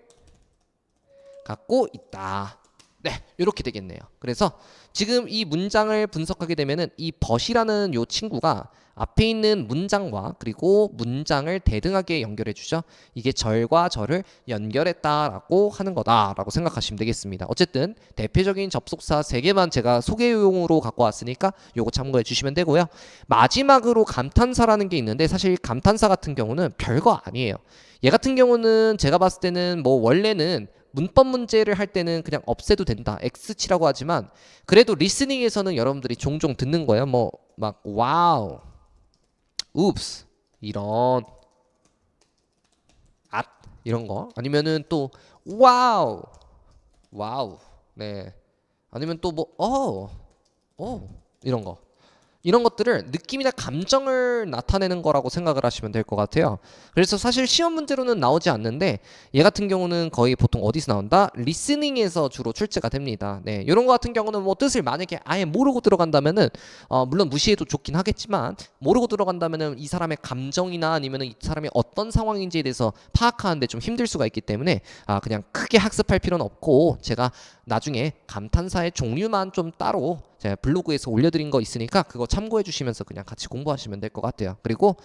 갖고 있다. 네, 이렇게 되겠네요. 그래서 지금 이 문장을 분석하게 되면은 이 but이라는 요 친구가 앞에 있는 문장과 그리고 문장을 대등하게 연결해 주죠. 이게 절과 절을 연결했다라고 하는 거다라고 생각하시면 되겠습니다. 어쨌든 대표적인 접속사 3개만 제가 소개용으로 갖고 왔으니까 요거 참고해 주시면 되고요. 마지막으로 감탄사라는 게 있는데 사실 감탄사 같은 경우는 별거 아니에요. 얘 같은 경우는 제가 봤을 때는 뭐 원래는 문법 문제를 할 때는 그냥 없애도 된다. X치라고 하지만 그래도 리스닝에서는 여러분들이 종종 듣는 거예요. 뭐 막 와우, 웁스 이런 앗 이런 거 아니면은 또 와우, 와우 네 아니면 또 뭐 이런 거 이런 것들을 느낌이나 감정을 나타내는 거라고 생각을 하시면 될 것 같아요. 그래서 사실 시험 문제로는 나오지 않는데 얘 같은 경우는 거의 보통 어디서 나온다? 리스닝에서 주로 출제가 됩니다. 네, 이런 거 같은 경우는 뭐 뜻을 만약에 아예 모르고 들어간다면은 물론 무시해도 좋긴 하겠지만 모르고 들어간다면은 이 사람의 감정이나 아니면은 이 사람이 어떤 상황인지에 대해서 파악하는데 좀 힘들 수가 있기 때문에 그냥 크게 학습할 필요는 없고 제가 나중에 감탄사의 종류만 좀 따로 제가 블로그에서 올려드린 거 있으니까 그거 참고해 주시면서 그냥 같이 공부하시면 될 것 같아요. 그리고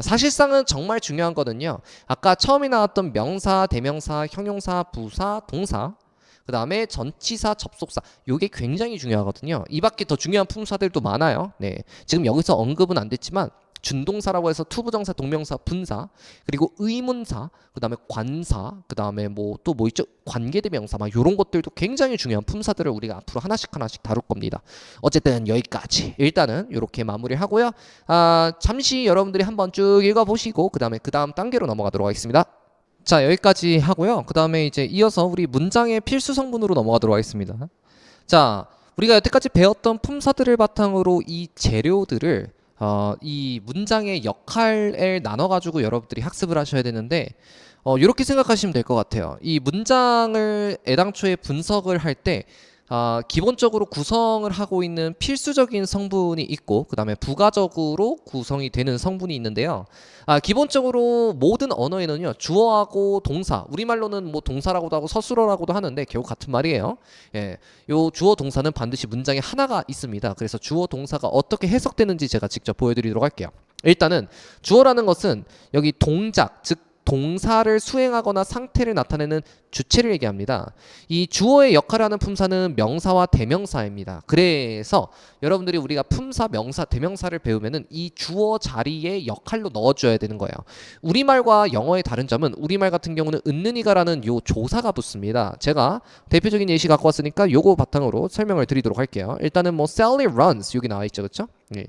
사실상은 정말 중요한 거는요. 아까 처음에 나왔던 명사, 대명사, 형용사, 부사, 동사 그 다음에 전치사, 접속사 요게 굉장히 중요하거든요. 이 밖에 더 중요한 품사들도 많아요. 네, 지금 여기서 언급은 안 됐지만 준동사라고 해서 투부정사, 동명사, 분사 그리고 의문사 그 다음에 관사 그 다음에 뭐 또 뭐 있죠? 관계대명사 막 요런 것들도 굉장히 중요한 품사들을 우리가 앞으로 하나씩 다룰 겁니다. 어쨌든 여기까지 일단은 이렇게 마무리를 하고요. 잠시 여러분들이 한번 쭉 읽어보시고 그 다음 단계로 넘어가도록 하겠습니다. 자, 여기까지 하고요. 그 다음에 이제 이어서 우리 문장의 필수 성분으로 넘어가도록 하겠습니다. 자, 우리가 여태까지 배웠던 품사들을 바탕으로 이 재료들을 이 문장의 역할을 나눠가지고 여러분들이 학습을 하셔야 되는데 이렇게 생각하시면 될 것 같아요. 이 문장을 애당초에 분석을 할 때 기본적으로 구성을 하고 있는 필수적인 성분이 있고 그 다음에 부가적으로 구성이 되는 성분이 있는데요. 기본적으로 모든 언어에는요 주어하고 동사 우리말로는 뭐 동사라고도 하고 서술어라고도 하는데 결국 같은 말이에요. 예, 요 주어 동사는 반드시 문장에 하나가 있습니다. 그래서 주어 동사가 어떻게 해석되는지 제가 직접 보여드리도록 할게요. 일단은 주어라는 것은 여기 동작 즉 동사를 수행하거나 상태를 나타내는 주체를 얘기합니다. 이 주어의 역할을 하는 품사는 명사와 대명사입니다. 그래서 여러분들이 우리가 품사, 명사, 대명사를 배우면은 이 주어 자리에 역할로 넣어줘야 되는 거예요. 우리말과 영어의 다른 점은 우리말 같은 경우는 은는이가라는 요 조사가 붙습니다. 제가 대표적인 예시 갖고 왔으니까 요거 바탕으로 설명을 드리도록 할게요. 일단은 뭐 Sally runs 여기 나와 있죠, 그렇죠? 예.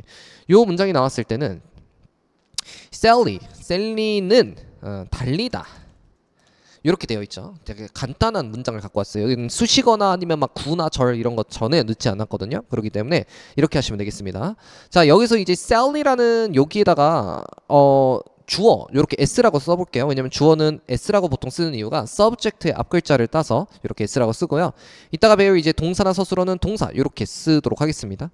요 문장이 나왔을 때는 셀리는 달리다 이렇게 되어 있죠. 되게 간단한 문장을 갖고 왔어요. 여기는 수식어나 아니면 막 구나 절 이런 것 전에 넣지 않았거든요. 그렇기 때문에 이렇게 하시면 되겠습니다. 자, 여기서 이제 Sally라는 여기에다가 주어 이렇게 s라고 써볼게요. 왜냐면 주어는 s라고 보통 쓰는 이유가 subject의 앞글자를 따서 이렇게 s라고 쓰고요. 이따가 배울 이제 동사나 서술어는 동사 이렇게 쓰도록 하겠습니다.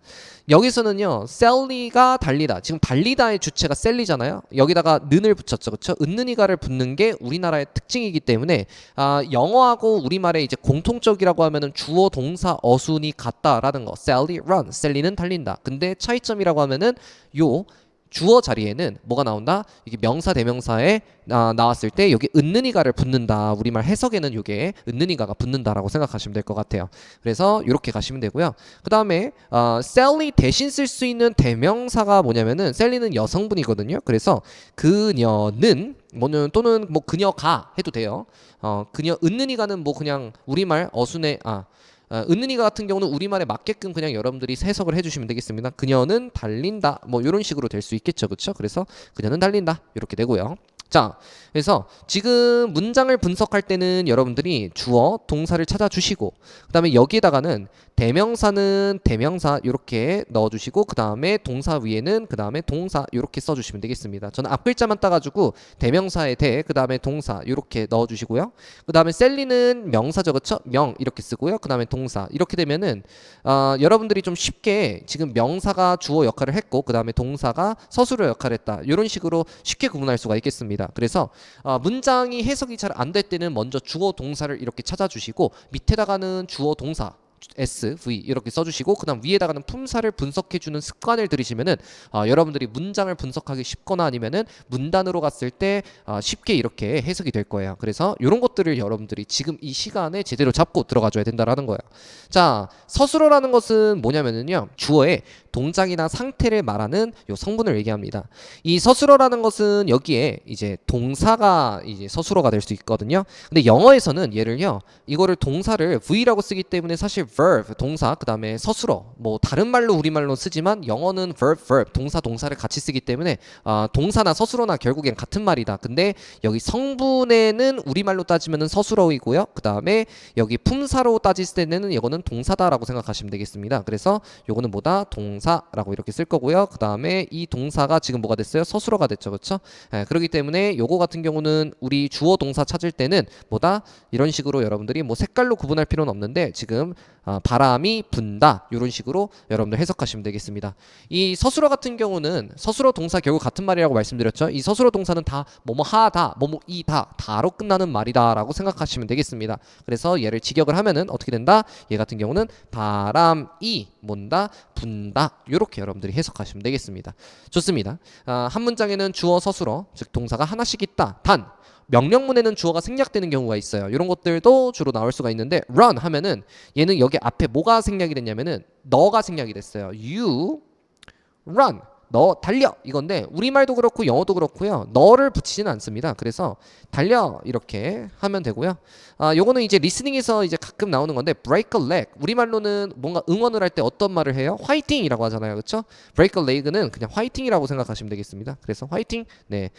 여기서는요 Sally가 달리다 지금 달리다의 주체가 Sally잖아요. 여기다가 는을 붙였죠, 그렇죠? 은는이가를 붙는 게 우리나라의 특징이기 때문에 영어하고 우리말의 이제 공통적이라고 하면은 주어 동사 어순이 같다라는 거. Sally run Sally는 달린다. 근데 차이점이라고 하면은 요 주어 자리에는 뭐가 나온다? 이게 명사 대명사에 나왔을 때 여기 은는이가를 붙는다. 우리말 해석에는 이게 은는이가가 붙는다라고 생각하시면 될 것 같아요. 그래서 이렇게 가시면 되고요. 그 다음에 셀리 대신 쓸 수 있는 대명사가 뭐냐면은 셀리는 여성분이거든요. 그래서 그녀는 뭐는 또는 뭐 그녀가 해도 돼요. 그녀 은는이가는 뭐 그냥 우리말 어순에 은는이가 같은 경우는 우리말에 맞게끔 그냥 여러분들이 해석을 해주시면 되겠습니다. 그녀는 달린다 뭐 이런 식으로 될 수 있겠죠, 그렇죠? 그래서 그녀는 달린다 이렇게 되고요. 자, 그래서 지금 문장을 분석할 때는 여러분들이 주어, 동사를 찾아주시고 그 다음에 여기에다가는 대명사는 대명사 이렇게 넣어주시고 그 다음에 동사 위에는 그 다음에 동사 이렇게 써주시면 되겠습니다. 저는 앞글자만 따가지고 대명사에 대, 그 다음에 동사 이렇게 넣어주시고요. 그 다음에 셀리는 명사죠, 그쵸? 명 이렇게 쓰고요. 그 다음에 동사 이렇게 되면은 여러분들이 좀 쉽게 지금 명사가 주어 역할을 했고 그 다음에 동사가 서술어 역할을 했다. 이런 식으로 쉽게 구분할 수가 있겠습니다. 그래서 문장이 해석이 잘 안 될 때는 먼저 주어 동사를 이렇게 찾아주시고 밑에다가는 주어 동사 SV 이렇게 써주시고 그 다음 위에다가는 품사를 분석해주는 습관을 들이시면은 여러분들이 문장을 분석하기 쉽거나 아니면은 문단으로 갔을 때 쉽게 이렇게 해석이 될 거예요. 그래서 이런 것들을 여러분들이 지금 이 시간에 제대로 잡고 들어가줘야 된다라는 거예요. 자, 서술어라는 것은 뭐냐면은요, 주어의 동작이나 상태를 말하는 요 성분을 얘기합니다. 이 서술어라는 것은 여기에 이제 동사가 이제 서술어가 될 수 있거든요. 근데 영어에서는 얘를요, 이거를 동사를 V라고 쓰기 때문에 사실 verb 동사 그 다음에 서술어 뭐 다른 말로 우리말로 쓰지만 영어는 verb 동사 동사를 같이 쓰기 때문에 동사나 서술어나 결국엔 같은 말이다. 근데 여기 성분에는 우리말로 따지면은 서술어이고요. 그 다음에 여기 품사로 따질 때는 이거는 동사다라고 생각하시면 되겠습니다. 그래서 요거는 뭐다? 동사라고 이렇게 쓸 거고요. 그 다음에 이 동사가 지금 뭐가 됐어요? 서술어가 됐죠, 그렇죠? 그렇기 때문에 요거 같은 경우는 우리 주어 동사 찾을 때는 뭐다? 이런 식으로 여러분들이 뭐 색깔로 구분할 필요는 없는데 지금 바람이 분다 이런 식으로 여러분들 해석하시면 되겠습니다. 이 서술어 같은 경우는 서술어 동사 결국 같은 말이라고 말씀드렸죠. 이 서술어 동사는 다 뭐뭐 하다, 뭐뭐 이다, 다로 끝나는 말이다라고 생각하시면 되겠습니다. 그래서 얘를 직역을 하면은 어떻게 된다? 얘 같은 경우는 바람이 뭔다, 분다 이렇게 여러분들이 해석하시면 되겠습니다. 좋습니다. 한 문장에는 주어, 서술어 즉 동사가 하나씩 있다. 단 명령문에는 주어가 생략되는 경우가 있어요. 이런 것들도 주로 나올 수가 있는데 run 하면은 얘는 여기 앞에 뭐가 생략이 됐냐면은 너가 생략이 됐어요. You run 너 달려 이건데 우리말도 그렇고 영어도 그렇고요. 너를 붙이지는 않습니다. 그래서 달려 이렇게 하면 되고요. 요거는 이제 리스닝에서 이제 가끔 나오는 건데 break a leg 우리말로는 뭔가 응원을 할 때 어떤 말을 해요? 화이팅이라고 하잖아요. 그렇죠? break a leg는 그냥 화이팅이라고 생각하시면 되겠습니다. 그래서 화이팅. 네.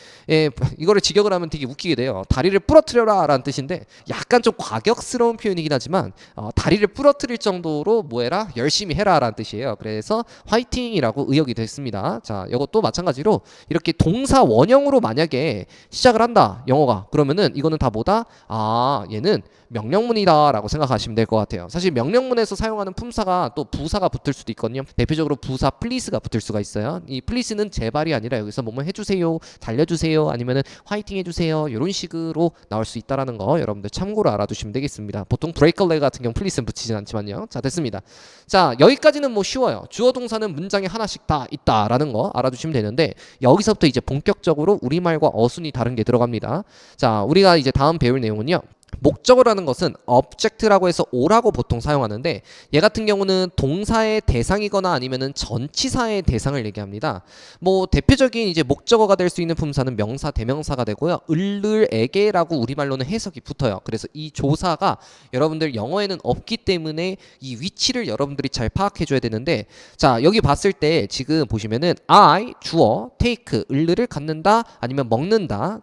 이거를 직역을 하면 되게 웃기게 돼요. 다리를 부러뜨려라 라는 뜻인데 약간 좀 과격스러운 표현이긴 하지만 다리를 부러뜨릴 정도로 뭐해라? 열심히 해라 라는 뜻이에요. 그래서 화이팅이라고 의역이 됐습니다. 자, 이것도 마찬가지로 이렇게 동사 원형으로 만약에 시작을 한다. 영어가. 그러면은 이거는 다 뭐다? 얘는 명령문이다 라고 생각하시면 될 것 같아요. 사실 명령문에서 사용하는 품사가 또 부사가 붙을 수도 있거든요. 대표적으로 부사 please가 붙을 수가 있어요. 이 please는 제발이 아니라 여기서 뭐뭐 해주세요, 달려주세요, 아니면은 화이팅 해주세요 이런 식으로 나올 수 있다라는 거 여러분들 참고로 알아두시면 되겠습니다. 보통 break a leg 같은 경우 please는 붙이진 않지만요. 자, 됐습니다. 자, 여기까지는 뭐 쉬워요. 주어 동사는 문장에 하나씩 다 있다라는 거 알아두시면 되는데 여기서부터 이제 본격적으로 우리말과 어순이 다른 게 들어갑니다. 자, 우리가 이제 다음 배울 내용은요. 목적어라는 것은 object라고 해서 o라고 보통 사용하는데 얘 같은 경우는 동사의 대상이거나 아니면은 전치사의 대상을 얘기합니다. 뭐 대표적인 이제 목적어가 될 수 있는 품사는 명사, 대명사가 되고요. 을에게라고 우리말로는 해석이 붙어요. 그래서 이 조사가 여러분들 영어에는 없기 때문에 이 위치를 여러분들이 잘 파악해 줘야 되는데 자, 여기 봤을 때 지금 보시면은 I 주어, take 을을 갖는다 아니면 먹는다.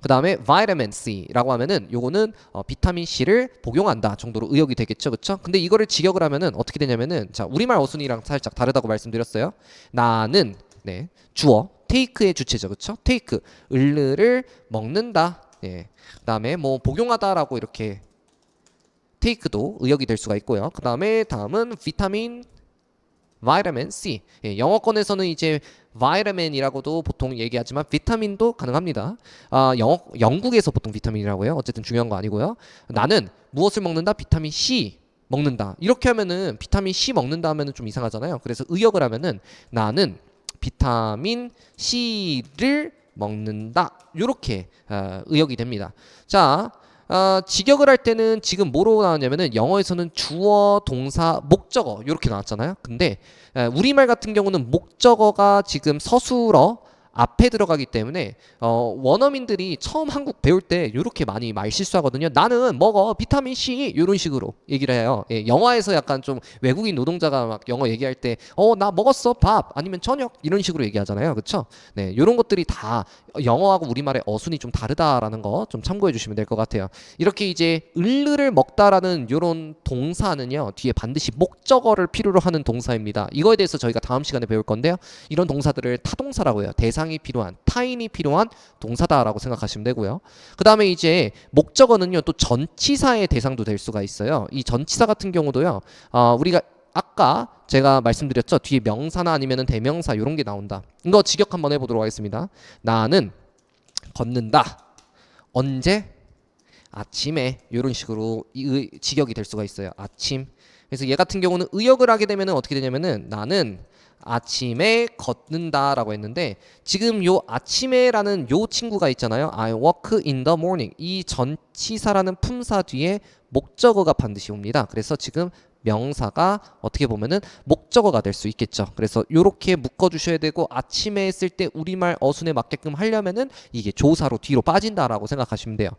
그 다음에 vitamin C라고 하면은 요거는 비타민 C를 복용한다 정도로 의역이 되겠죠, 그렇죠? 근데 이거를 직역을 하면은 어떻게 되냐면은 자, 우리말 어순이랑 살짝 다르다고 말씀드렸어요. 나는 네 주어 take의 주체죠, 그렇죠? take 을을 먹는다. 예. 그다음에 뭐 복용하다라고 이렇게 take도 의역이 될 수가 있고요. 그다음에 다음은 비타민 바이타민 C. 영어권에서는 이제 바이타민이라고도 보통 얘기하지만 비타민도 가능합니다. 영국에서 보통 비타민이라고 해요. 어쨌든 중요한 거 아니고요. 나는 무엇을 먹는다? 비타민 C 먹는다. 이렇게 하면은 비타민 C 먹는다 하면은 좀 이상하잖아요. 그래서 의역을 하면은 나는 비타민 C를 먹는다. 이렇게 의역이 됩니다. 자, 직역을 할 때는 지금 뭐로 나왔냐면은 영어에서는 주어, 동사, 목적어 이렇게 나왔잖아요. 근데 우리말 같은 경우는 목적어가 지금 서술어 앞에 들어가기 때문에 원어민들이 처음 한국 배울 때 이렇게 많이 말 실수하거든요. 나는 먹어 비타민 C 이런 식으로 얘기를 해요. 예, 영화에서 약간 좀 외국인 노동자가 막 영어 얘기할 때 나 먹었어 밥 아니면 저녁 이런 식으로 얘기하잖아요. 그렇죠? 네, 이런 것들이 다 영어하고 우리말의 어순이 좀 다르다라는 거 좀 참고해 주시면 될 것 같아요. 이렇게 이제 을르를 먹다라는 이런 동사는요 뒤에 반드시 목적어를 필요로 하는 동사입니다. 이거에 대해서 저희가 다음 시간에 배울 건데요. 이런 동사들을 타동사라고 해요. 대상이 필요한, 타인이 필요한 동사다라고 생각하시면 되고요. 그 다음에 이제 목적어는요 또 전치사의 대상도 될 수가 있어요. 이 전치사 같은 경우도요 우리가 아까 제가 말씀드렸죠. 뒤에 명사나 아니면 대명사 이런 게 나온다. 이거 직역 한번 해보도록 하겠습니다. 나는 걷는다. 언제? 아침에 이런 식으로 직역이 될 수가 있어요. 아침. 그래서 얘 같은 경우는 의역을 하게 되면 어떻게 되냐면은 나는 아침에 걷는다라고 했는데 지금 요 아침에라는 요 친구가 있잖아요. I walk in the morning. 이 전치사라는 품사 뒤에 목적어가 반드시 옵니다. 그래서 지금 명사가 어떻게 보면은 목적어가 될 수 있겠죠. 그래서 이렇게 묶어주셔야 되고 아침에 했을 때 우리말 어순에 맞게끔 하려면은 이게 조사로 뒤로 빠진다라고 생각하시면 돼요.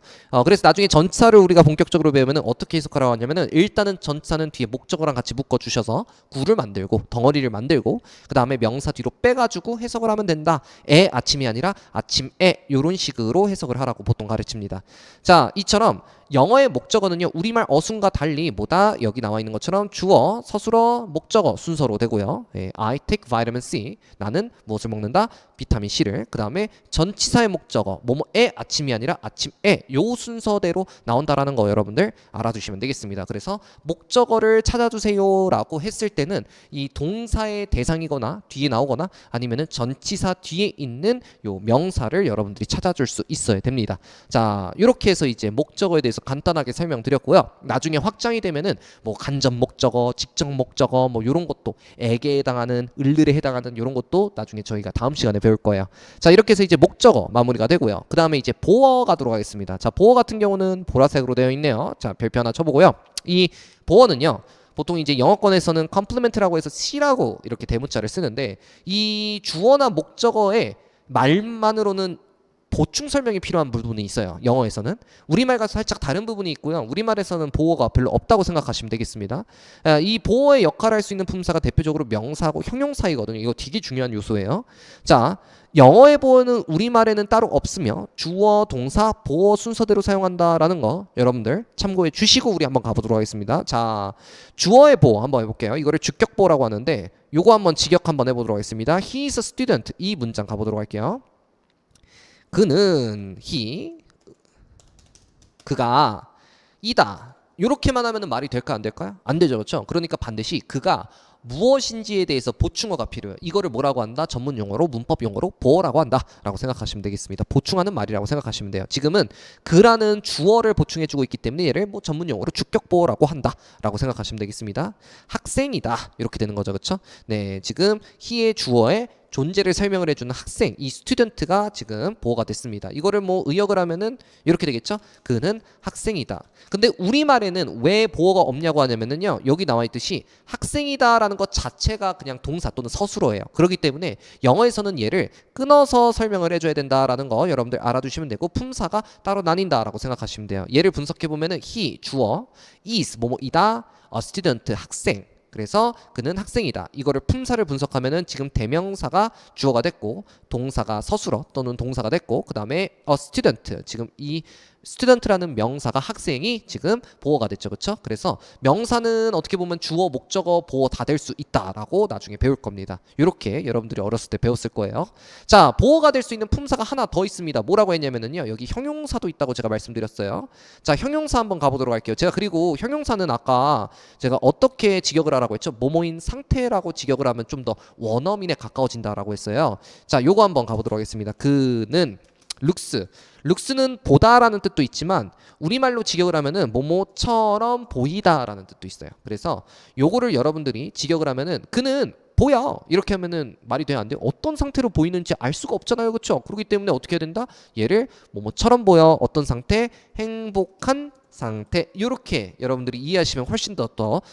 그래서 나중에 전치사를 우리가 본격적으로 배우면은 어떻게 해석하라고 하냐면은 일단은 전치사는 뒤에 목적어랑 같이 묶어주셔서 구를 만들고 덩어리를 만들고 그 다음에 명사 뒤로 빼가지고 해석을 하면 된다. 에 아침이 아니라 아침에 이런 식으로 해석을 하라고 보통 가르칩니다. 자, 이처럼 영어의 목적어는요 우리말 어순과 달리 뭐다 여기 나와 있는 것처럼 주어, 서술어, 목적어 순서로 되고요. I take vitamin C. 나는 무엇을 먹는다? 비타민 C를. 그 다음에 전치사의 목적어 뭐뭐의 아침이 아니라 아침에 요 순서대로 나온다라는 거 여러분들 알아두시면 되겠습니다. 그래서 목적어를 찾아주세요라고 했을 때는 이 동사의 대상이거나 뒤에 나오거나 아니면은 전치사 뒤에 있는 요 명사를 여러분들이 찾아줄 수 있어야 됩니다. 자, 이렇게 해서 이제 목적어에 대해서 간단하게 설명드렸고요. 나중에 확장이 되면은 뭐 간접 목적어, 직접 목적어 뭐 이런 것도 에게 해당하는 을들에 해당하는 이런 것도 나중에 저희가 다음 시간에 배울 거예요. 자, 이렇게 해서 이제 목적어 마무리가 되고요. 그 다음에 이제 보어 가도록 하겠습니다. 자, 보어 같은 경우는 보라색으로 되어 있네요. 자, 별표 하나 쳐보고요. 이 보어는요. 보통 이제 영어권에서는 complement라고 해서 C라고 이렇게 대문자를 쓰는데 이 주어나 목적어의 말만으로는 보충 설명이 필요한 부분이 있어요. 영어에서는 우리말과 살짝 다른 부분이 있고요. 우리말에서는 보어가 별로 없다고 생각하시면 되겠습니다. 이 보어의 역할을 할 수 있는 품사가 대표적으로 명사하고 형용사이거든요. 이거 되게 중요한 요소예요. 자, 영어의 보어는 우리말에는 따로 없으며 주어, 동사, 보어 순서대로 사용한다라는 거 여러분들 참고해 주시고 우리 한번 가보도록 하겠습니다. 자, 주어의 보어 한번 해볼게요. 이거를 주격 보어라고 하는데 요거 한번 직역 한번 해보도록 하겠습니다. He is a student. 이 문장 가보도록 할게요. 그는 그가 이다. 이렇게만 하면 말이 될까 안 될까요? 안 되죠. 그렇죠? 그러니까 반드시 그가 무엇인지에 대해서 보충어가 필요해요. 이거를 뭐라고 한다? 전문 용어로 문법 용어로 보어라고 한다 라고 생각하시면 되겠습니다. 보충하는 말이라고 생각하시면 돼요. 지금은 그라는 주어를 보충해주고 있기 때문에 얘를 뭐 전문 용어로 주격 보어라고 한다 라고 생각하시면 되겠습니다. 학생이다 이렇게 되는 거죠. 그렇죠? 네, 지금 he의 주어에 존재를 설명을 해주는 학생, 이 스튜던트가 지금 보어가 됐습니다. 이거를 뭐 의역을 하면은 이렇게 되겠죠? 그는 학생이다. 근데 우리말에는 왜 보어가 없냐고 하냐면은요, 여기 나와 있듯이 학생이다라는 것 자체가 그냥 동사 또는 서술어예요. 그렇기 때문에 영어에서는 얘를 끊어서 설명을 해줘야 된다라는 거 여러분들 알아두시면 되고 품사가 따로 나뉜다라고 생각하시면 돼요. 얘를 분석해 보면은 he 주어, is 뭐뭐이다, a student 학생. 그래서 그는 학생이다. 이거를 품사를 분석하면은 지금 대명사가 주어가 됐고 동사가 서술어 또는 동사가 됐고 그 다음에 a student 지금 이 student라는 명사가 학생이 지금 보어가 됐죠. 그렇죠? 그래서 명사는 어떻게 보면 주어, 목적어, 보어 다 될 수 있다라고 나중에 배울 겁니다. 이렇게 여러분들이 어렸을 때 배웠을 거예요. 자, 보어가 될 수 있는 품사가 하나 더 있습니다. 뭐라고 했냐면은요. 여기 형용사도 있다고 제가 말씀드렸어요. 자, 형용사 한번 가보도록 할게요. 제가 그리고 형용사는 아까 제가 어떻게 직역을 하라고 했죠? 뭐뭐인 상태라고 직역을 하면 좀 더 원어민에 가까워진다라고 했어요. 자, 요거 한번 가보도록 하겠습니다. 그는 룩스는 보다라는 뜻도 있지만 우리말로 직역을 하면은 뭐뭐처럼 보이다라는 뜻도 있어요. 그래서 요거를 여러분들이 직역을 하면은 그는 보여 이렇게 하면은 말이 돼야 안 돼요? 어떤 상태로 보이는지 알 수가 없잖아요, 그렇죠? 그렇기 때문에 어떻게 해야 된다? 얘를 뭐뭐처럼 보여. 어떤 상태? 행복한 상태. 이렇게 여러분들이 이해하시면 훨씬 더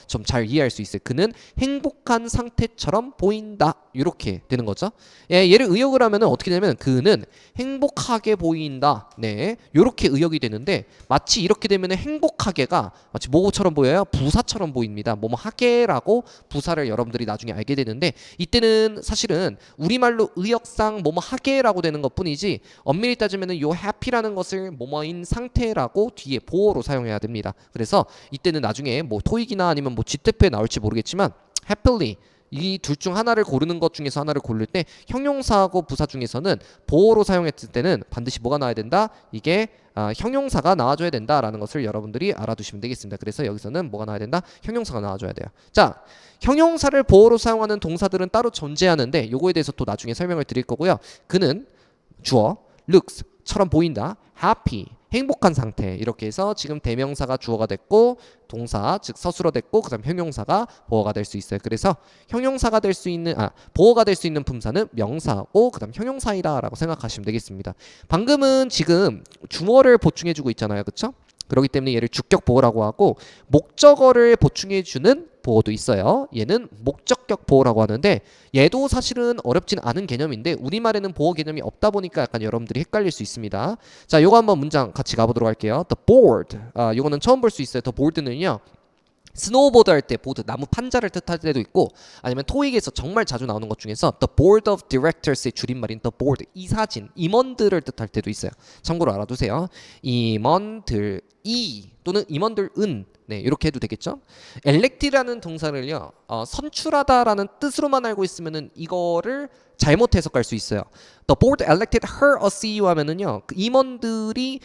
좀 잘 이해할 수 있어요. 그는 행복한 상태처럼 보인다. 이렇게 되는 거죠. 예, 얘를 의역을 하면은 어떻게 되냐면 그는 행복하게 보인다. 네, 이렇게 의역이 되는데 마치 이렇게 되면은 행복하게가 마치 뭐처럼 보여요? 부사처럼 보입니다. 뭐뭐 하게라고 부사를 여러분들이 나중에 알게 되는데 이때는 사실은 우리말로 의역상 뭐뭐 하게라고 되는 것뿐이지 엄밀히 따지면은 요 happy라는 것을 뭐뭐인 상태라고 뒤에 보어로 사용해야 됩니다. 그래서 이때는 나중에 뭐 토익이나 아니면 뭐 GTF에 나올지 모르겠지만 happily 이 둘 중 하나를 고르는 것 중에서 하나를 고를 때 형용사하고 부사 중에서는 보어로 사용했을 때는 반드시 뭐가 나와야 된다? 이게 형용사가 나와줘야 된다라는 것을 여러분들이 알아두시면 되겠습니다. 그래서 여기서는 뭐가 나와야 된다? 형용사가 나와줘야 돼요. 자, 형용사를 보어로 사용하는 동사들은 따로 존재하는데 요거에 대해서 또 나중에 설명을 드릴 거고요. 그는 주어 looks처럼 보인다. happy 행복한 상태 이렇게 해서 지금 대명사가 주어가 됐고 동사 즉 서술어 됐고 그다음 형용사가 보어가 될 수 있어요. 그래서 형용사가 될 수 있는 보어가 될 수 있는 품사는 명사고 그다음 형용사이다라고 생각하시면 되겠습니다. 방금은 지금 주어를 보충해주고 있잖아요, 그렇죠? 그렇기 때문에 얘를 주격 보어라고 하고 목적어를 보충해주는 보어도 있어요. 얘는 목적격 보어라고 하는데 얘도 사실은 어렵진 않은 개념인데 우리말에는 보어 개념이 없다 보니까 약간 여러분들이 헷갈릴 수 있습니다. 자, 요거 한번 문장 같이 가보도록 할게요. The board. 요거는 처음 볼 수 있어요. The board는요. 스노우보드 할 때 보드 나무 판자를 뜻할 때도 있고 아니면 토익에서 정말 자주 나오는 것 중에서 The Board of Directors의 줄임말인 The Board 이사진 임원들을 뜻할 때도 있어요. 참고로 알아두세요. 임원들이 또는 임원들은 네 이렇게 해도 되겠죠. elect라는 동사를요 선출하다라는 뜻으로만 알고 있으면은 이거를 잘못 해석할 수 있어요. The board elected her a CEO 하면은요 그 임원들이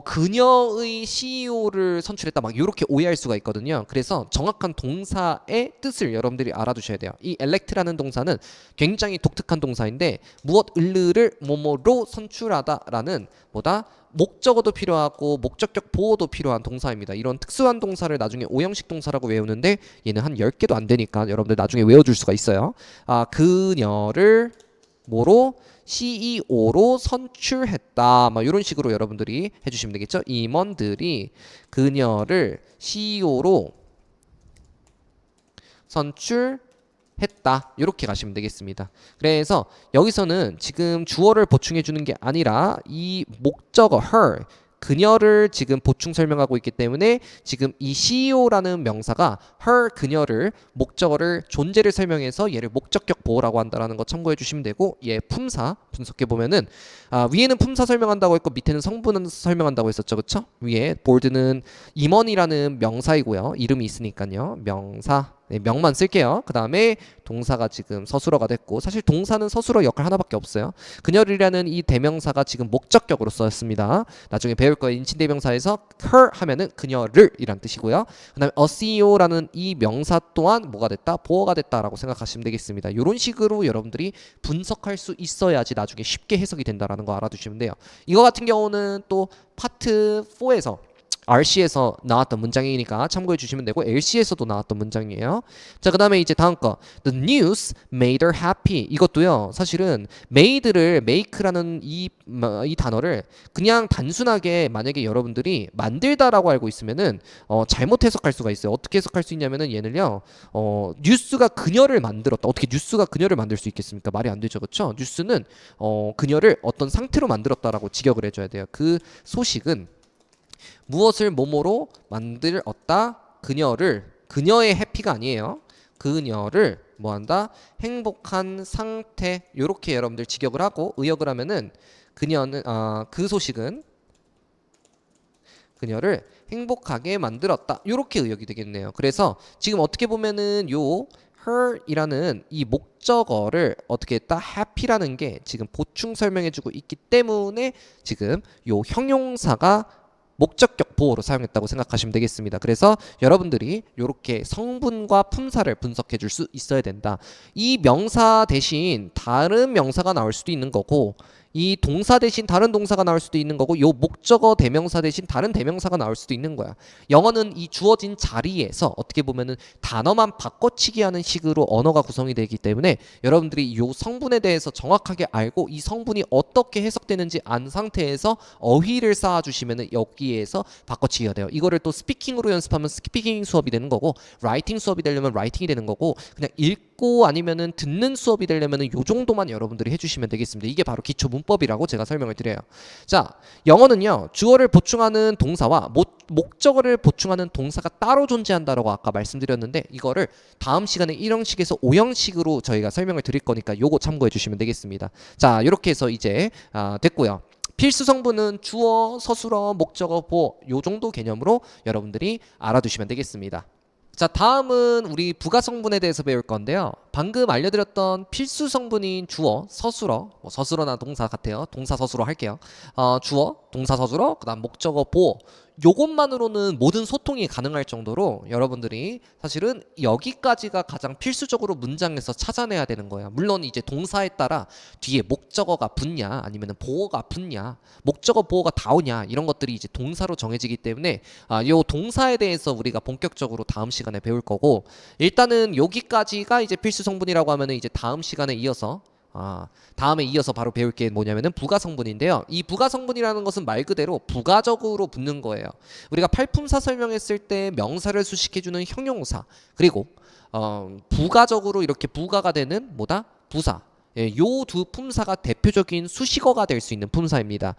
그녀의 CEO를 선출했다 막 이렇게 오해할 수가 있거든요. 그래서 정확한 동사의 뜻을 여러분들이 알아두셔야 돼요. 이 elect라는 동사는 굉장히 독특한 동사인데 무엇 을르를 뭐뭐로 선출하다라는 보다 목적어도 필요하고 목적격 보어도 필요한 동사입니다. 이런 특수한 동사를 나중에 오형식 동사라고 외우는데 얘는 한 10개도 안 되니까 여러분들 나중에 외워줄 수가 있어요. 그녀를 뭐로 CEO로 선출했다. 막 이런 식으로 여러분들이 해주시면 되겠죠. 임원들이 그녀를 CEO로 선출했다. 이렇게 가시면 되겠습니다. 그래서 여기서는 지금 주어를 보충해 주는 게 아니라 이 목적어 her 그녀를 지금 보충 설명하고 있기 때문에 지금 이 CEO라는 명사가 her 그녀를 목적어를 존재를 설명해서 얘를 목적격 보어라고 한다라는 거 참고해 주시면 되고 얘 품사 분석해 보면은 위에는 품사 설명한다고 했고 밑에는 성분 설명한다고 했었죠, 그렇죠? 위에 board는 임원이라는 명사이고요, 이름이 있으니까요, 명사. 네, 명만 쓸게요. 그 다음에 동사가 지금 서술어가 됐고 사실 동사는 서술어 역할 하나밖에 없어요. 그녀를이라는 이 대명사가 지금 목적격으로 썼습니다. 나중에 배울 거예요. 인칭대명사에서 her 하면은 그녀를 이란 뜻이고요. 그 다음에 a CEO라는 이 명사 또한 뭐가 됐다? 보어가 됐다라고 생각하시면 되겠습니다. 이런 식으로 여러분들이 분석할 수 있어야지 나중에 쉽게 해석이 된다라는 거 알아두시면 돼요. 이거 같은 경우는 또 파트 4에서 RC에서 나왔던 문장이니까 참고해 주시면 되고 LC에서도 나왔던 문장이에요. 자, 그 다음에 이제 다음 거 The news made her happy. 이것도요 사실은 made를 make라는 이 단어를 그냥 단순하게 만약에 여러분들이 만들다라고 알고 있으면은 잘못 해석할 수가 있어요. 어떻게 해석할 수 있냐면은 얘는요 뉴스가 그녀를 만들었다. 어떻게 뉴스가 그녀를 만들 수 있겠습니까? 말이 안 되죠, 그렇죠? 뉴스는 그녀를 어떤 상태로 만들었다라고 직역을 해줘야 돼요. 그 소식은 무엇을 뭐뭐로 만들었다. 그녀의 해피가 아니에요. 그녀를 뭐한다? 행복한 상태. 요렇게 여러분들 직역을 하고 의역을 하면은 그녀는 그 소식은 그녀를 행복하게 만들었다. 요렇게 의역이 되겠네요. 그래서 지금 어떻게 보면은 요 her이라는 이 목적어를 어떻게 했다? happy라는 게 지금 보충 설명해주고 있기 때문에 지금 요 형용사가 목적격 보어로 사용했다고 생각하시면 되겠습니다. 그래서 여러분들이 이렇게 성분과 품사를 분석해 줄 수 있어야 된다. 이 명사 대신 다른 명사가 나올 수도 있는 거고 이 동사 대신 다른 동사가 나올 수도 있는 거고 요 목적어 대명사 대신 다른 대명사가 나올 수도 있는 거야. 영어는 이 주어진 자리에서 어떻게 보면은 단어만 바꿔치기 하는 식으로 언어가 구성이 되기 때문에 여러분들이 요 성분에 대해서 정확하게 알고 이 성분이 어떻게 해석되는지 안 상태에서 어휘를 쌓아주시면은 여기에서 바꿔치기가 돼요. 이거를 또 스피킹으로 연습하면 스피킹 수업이 되는 거고 라이팅 수업이 되려면 라이팅이 되는 거고 그냥 읽고 아니면은 듣는 수업이 되려면은 요 정도만 여러분들이 해주시면 되겠습니다. 이게 바로 기초 문법이라고 제가 설명을 드려요. 자, 영어는요 주어를 보충하는 동사와 목적어를 보충하는 동사가 따로 존재한다라고 아까 말씀드렸는데 이거를 다음 시간에 1형식에서 5형식으로 저희가 설명을 드릴 거니까 요거 참고해 주시면 되겠습니다. 자, 이렇게 해서 이제 됐고요. 필수 성분은 주어, 서술어, 목적어, 보어 요 정도 개념으로 여러분들이 알아두시면 되겠습니다. 자, 다음은 우리 부가 성분에 대해서 배울 건데요. 방금 알려드렸던 필수 성분인 주어, 서술어, 서술어나 동사 같아요. 동사 서술어 할게요. 주어, 동사 서술어, 그다음 목적어, 보어. 요것만으로는 모든 소통이 가능할 정도로 여러분들이 사실은 여기까지가 가장 필수적으로 문장에서 찾아내야 되는 거예요. 물론 이제 동사에 따라 뒤에 목적어가 붙냐 아니면 보어가 붙냐 목적어 보어가 다 오냐 이런 것들이 이제 동사로 정해지기 때문에 요 동사에 대해서 우리가 본격적으로 다음 시간에 배울 거고 일단은 여기까지가 이제 필수 성분이라고 하면은 이제 다음 시간에 이어서 다음에 이어서 바로 배울 게 뭐냐면은 부가 성분인데요. 이 부가 성분이라는 것은 말 그대로 부가적으로 붙는 거예요. 우리가 팔품사 설명했을 때 명사를 수식해주는 형용사 그리고 부가적으로 이렇게 부가가 되는 뭐다? 부사. 예, 요 두 품사가 대표적인 수식어가 될 수 있는 품사입니다.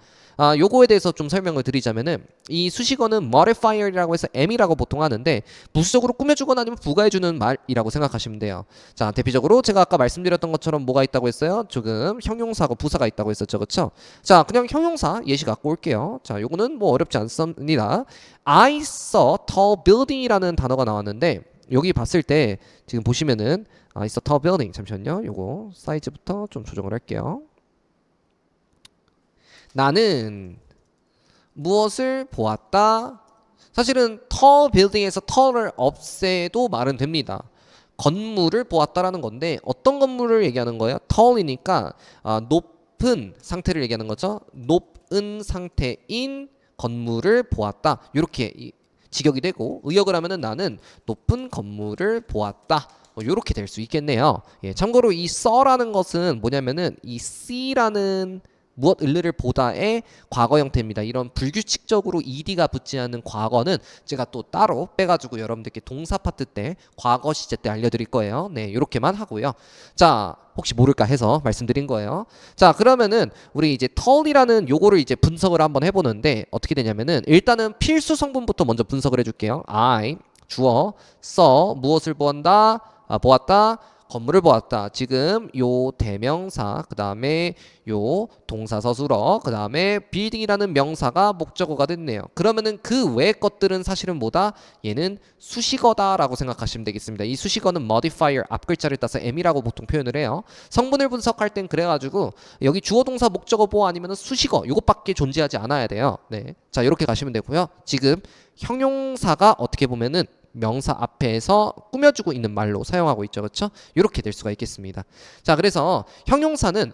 요거에 대해서 좀 설명을 드리자면은 이 수식어는 modifier이라고 해서 M이라고 보통 하는데 부수적으로 꾸며주거나 아니면 부가해주는 말이라고 생각하시면 돼요. 자, 대표적으로 제가 아까 말씀드렸던 것처럼 뭐가 있다고 했어요? 조금 형용사하고 부사가 있다고 했었죠, 그렇죠? 자, 그냥 형용사 예시 갖고 올게요. 자, 요거는 뭐 어렵지 않습니다. I saw tall building이라는 단어가 나왔는데 여기 봤을 때 지금 보시면은 I saw tall building. 잠시만요. 요거 사이즈부터 좀 조정을 할게요. 나는 무엇을 보았다? 사실은 tall building에서 tall을 없애도 말은 됩니다. 건물을 보았다라는 건데 어떤 건물을 얘기하는 거예요? tall이니까 높은 상태를 얘기하는 거죠. 높은 상태인 건물을 보았다. 이렇게 직역이 되고 의역을 하면은 나는 높은 건물을 보았다. 이렇게 될 수 있겠네요. 예, 참고로 이 saw라는 것은 뭐냐면은 이 see라는 무엇 을를 보다의 과거 형태입니다. 이런 불규칙적으로 ed가 붙지 않는 과거는 제가 또 따로 빼가지고 여러분들께 동사 파트 때 과거 시제 때 알려드릴 거예요. 네, 이렇게만 하고요. 자, 혹시 모를까 해서 말씀드린 거예요. 자, 그러면은 우리 이제 tall이라는 요거를 이제 분석을 한번 해보는데 어떻게 되냐면은 일단은 필수 성분부터 먼저 분석을 해줄게요. I 주어 saw 무엇을 보았다 보았다. 건물을 보았다. 지금 요 대명사 그 다음에 요 동사 서술어 그 다음에 building이라는 명사가 목적어가 됐네요. 그러면은 그 외의 것들은 사실은 뭐다? 얘는 수식어다 라고 생각하시면 되겠습니다. 이 수식어는 modifier 앞글자를 따서 M이라고 보통 표현을 해요. 성분을 분석할 땐 그래가지고 여기 주어 동사 목적어 보어 아니면 수식어 요것밖에 존재하지 않아야 돼요. 네, 자 이렇게 가시면 되고요. 지금 형용사가 어떻게 보면은 명사 앞에서 꾸며주고 있는 말로 사용하고 있죠. 그렇죠? 이렇게 될 수가 있겠습니다. 자, 그래서 형용사는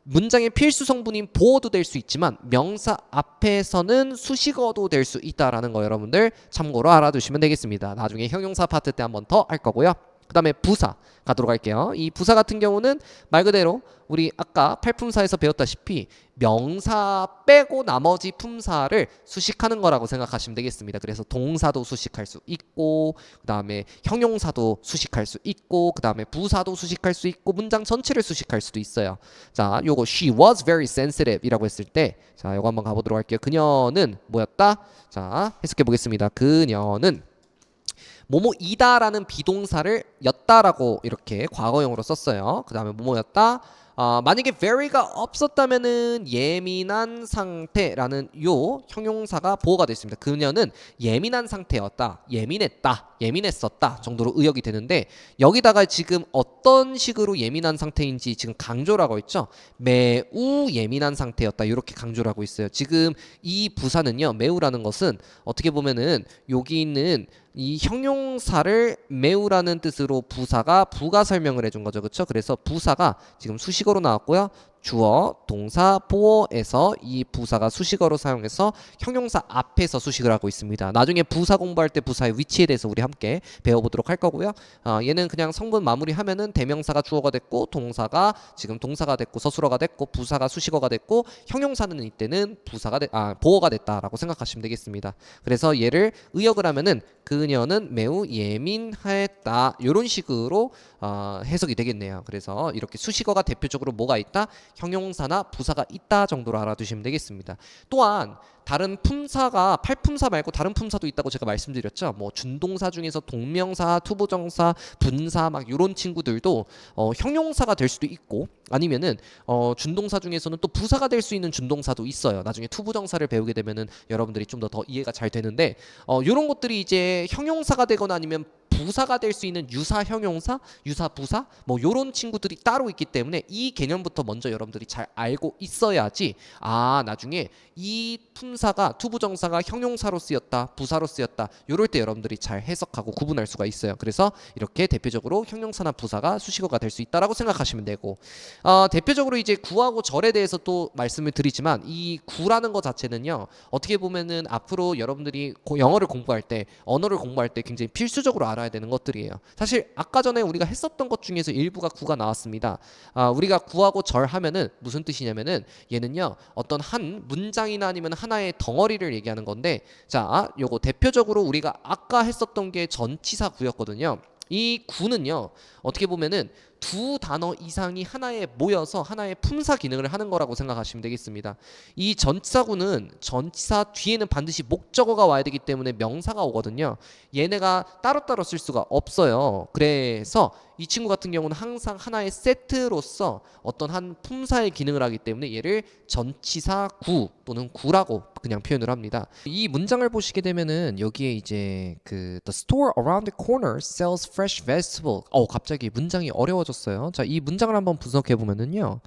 문장의 필수 성분인 보어도 될 수 있지만 명사 앞에서는 수식어도 될 수 있다라는 거 여러분들 참고로 알아두시면 되겠습니다. 나중에 형용사 파트 때 한 번 더 할 거고요. 그 다음에 부사 가도록 할게요. 이 부사 같은 경우는 말 그대로 우리 아까 팔품사에서 배웠다시피 명사 빼고 나머지 품사를 수식하는 거라고 생각하시면 되겠습니다. 그래서 동사도 수식할 수 있고 그 다음에 형용사도 수식할 수 있고 그 다음에 부사도 수식할 수 있고 문장 전체를 수식할 수도 있어요. 자, 요거 she was very sensitive 이라고 했을 때 자, 요거 한번 가보도록 할게요. 그녀는 뭐였다? 자, 해석해 보겠습니다. 그녀는 뭐뭐이다라는 비동사를 였다라고 이렇게 과거형으로 썼어요. 그 다음에 뭐뭐였다. 만약에 very가 없었다면은 예민한 상태라는 요 형용사가 보호가 됐습니다. 그녀는 예민한 상태였다, 예민했다, 예민했었다 정도로 의역이 되는데 여기다가 지금 어떤 식으로 예민한 상태인지 지금 강조를 하고 있죠. 매우 예민한 상태였다 이렇게 강조를 하고 있어요. 지금 이 부사는요, 매우라는 것은 어떻게 보면은 여기 있는 이 형용사를 매우라는 뜻으로 부사가 부가 설명을 해준 거죠. 그렇죠? 그래서 부사가 지금 수식어로 나왔고요. 주어, 동사, 보어에서 이 부사가 수식어로 사용해서 형용사 앞에서 수식을 하고 있습니다. 나중에 부사 공부할 때 부사의 위치에 대해서 우리 함께 배워보도록 할 거고요. 얘는 그냥 성분 마무리하면은 대명사가 주어가 됐고 동사가 지금 동사가 됐고 서술어가 됐고 부사가 수식어가 됐고 형용사는 이때는 보어가 됐다라고 생각하시면 되겠습니다. 그래서 얘를 의역을 하면은 그녀는 매우 예민했다 이런 식으로 해석이 되겠네요. 그래서 이렇게 수식어가 대표적으로 뭐가 있다? 형용사나 부사가 있다 정도로 알아두시면 되겠습니다. 또한 다른 품사가 팔품사 말고 다른 품사도 있다고 제가 말씀드렸죠. 뭐 준동사 중에서 동명사, 투부정사, 분사 막 이런 친구들도 형용사가 될 수도 있고 아니면은 준동사 중에서는 또 부사가 될 수 있는 준동사도 있어요. 나중에 투부정사를 배우게 되면은 여러분들이 좀 더 이해가 잘 되는데 이런 것들이 이제 형용사가 되거나 아니면 부사가 될 수 있는 유사 형용사, 유사 부사 뭐 요런 친구들이 따로 있기 때문에 이 개념부터 먼저 여러분들이 잘 알고 있어야지 나중에 이 품사가 투부정사가 형용사로 쓰였다, 부사로 쓰였다 요럴 때 여러분들이 잘 해석하고 구분할 수가 있어요. 그래서 이렇게 대표적으로 형용사나 부사가 수식어가 될 수 있다라고 생각하시면 되고 대표적으로 이제 구하고 절에 대해서 또 말씀을 드리지만 이 구라는 것 자체는요 어떻게 보면은 앞으로 여러분들이 영어를 공부할 때 언어를 공부할 때 굉장히 필수적으로 알아야 되는 것들이에요. 사실 아까 전에 우리가 했었던 것 중에서 일부가 구가 나왔습니다. 우리가 구하고 절 하면은 무슨 뜻이냐면은 얘는요 어떤 한 문장이나 아니면 하나의 덩어리를 얘기하는 건데 자 요거 대표적으로 우리가 아까 했었던 게 전치사 구였거든요. 이 구는요 어떻게 보면은 두 단어 이상이 하나에 모여서 하나의 품사 기능을 하는 거라고 생각하시면 되겠습니다. 이 전치사구는 전치사 뒤에는 반드시 목적어가 와야 되기 때문에 명사가 오거든요. 얘네가 따로따로 쓸 수가 없어요. 그래서 이 친구 같은 경우는 항상 하나의 세트로서 어떤 한 품사의 기능을 하기 때문에 얘를 전치사 구 또는 구라고 그냥 표현을 합니다. 이 문장을 보시게 되면은 여기에 이제 그 The store around the corner sells fresh vegetable. 갑자기 문장이 어려워졌어요. 자, 이 문장을 한번 분석해 보면은요.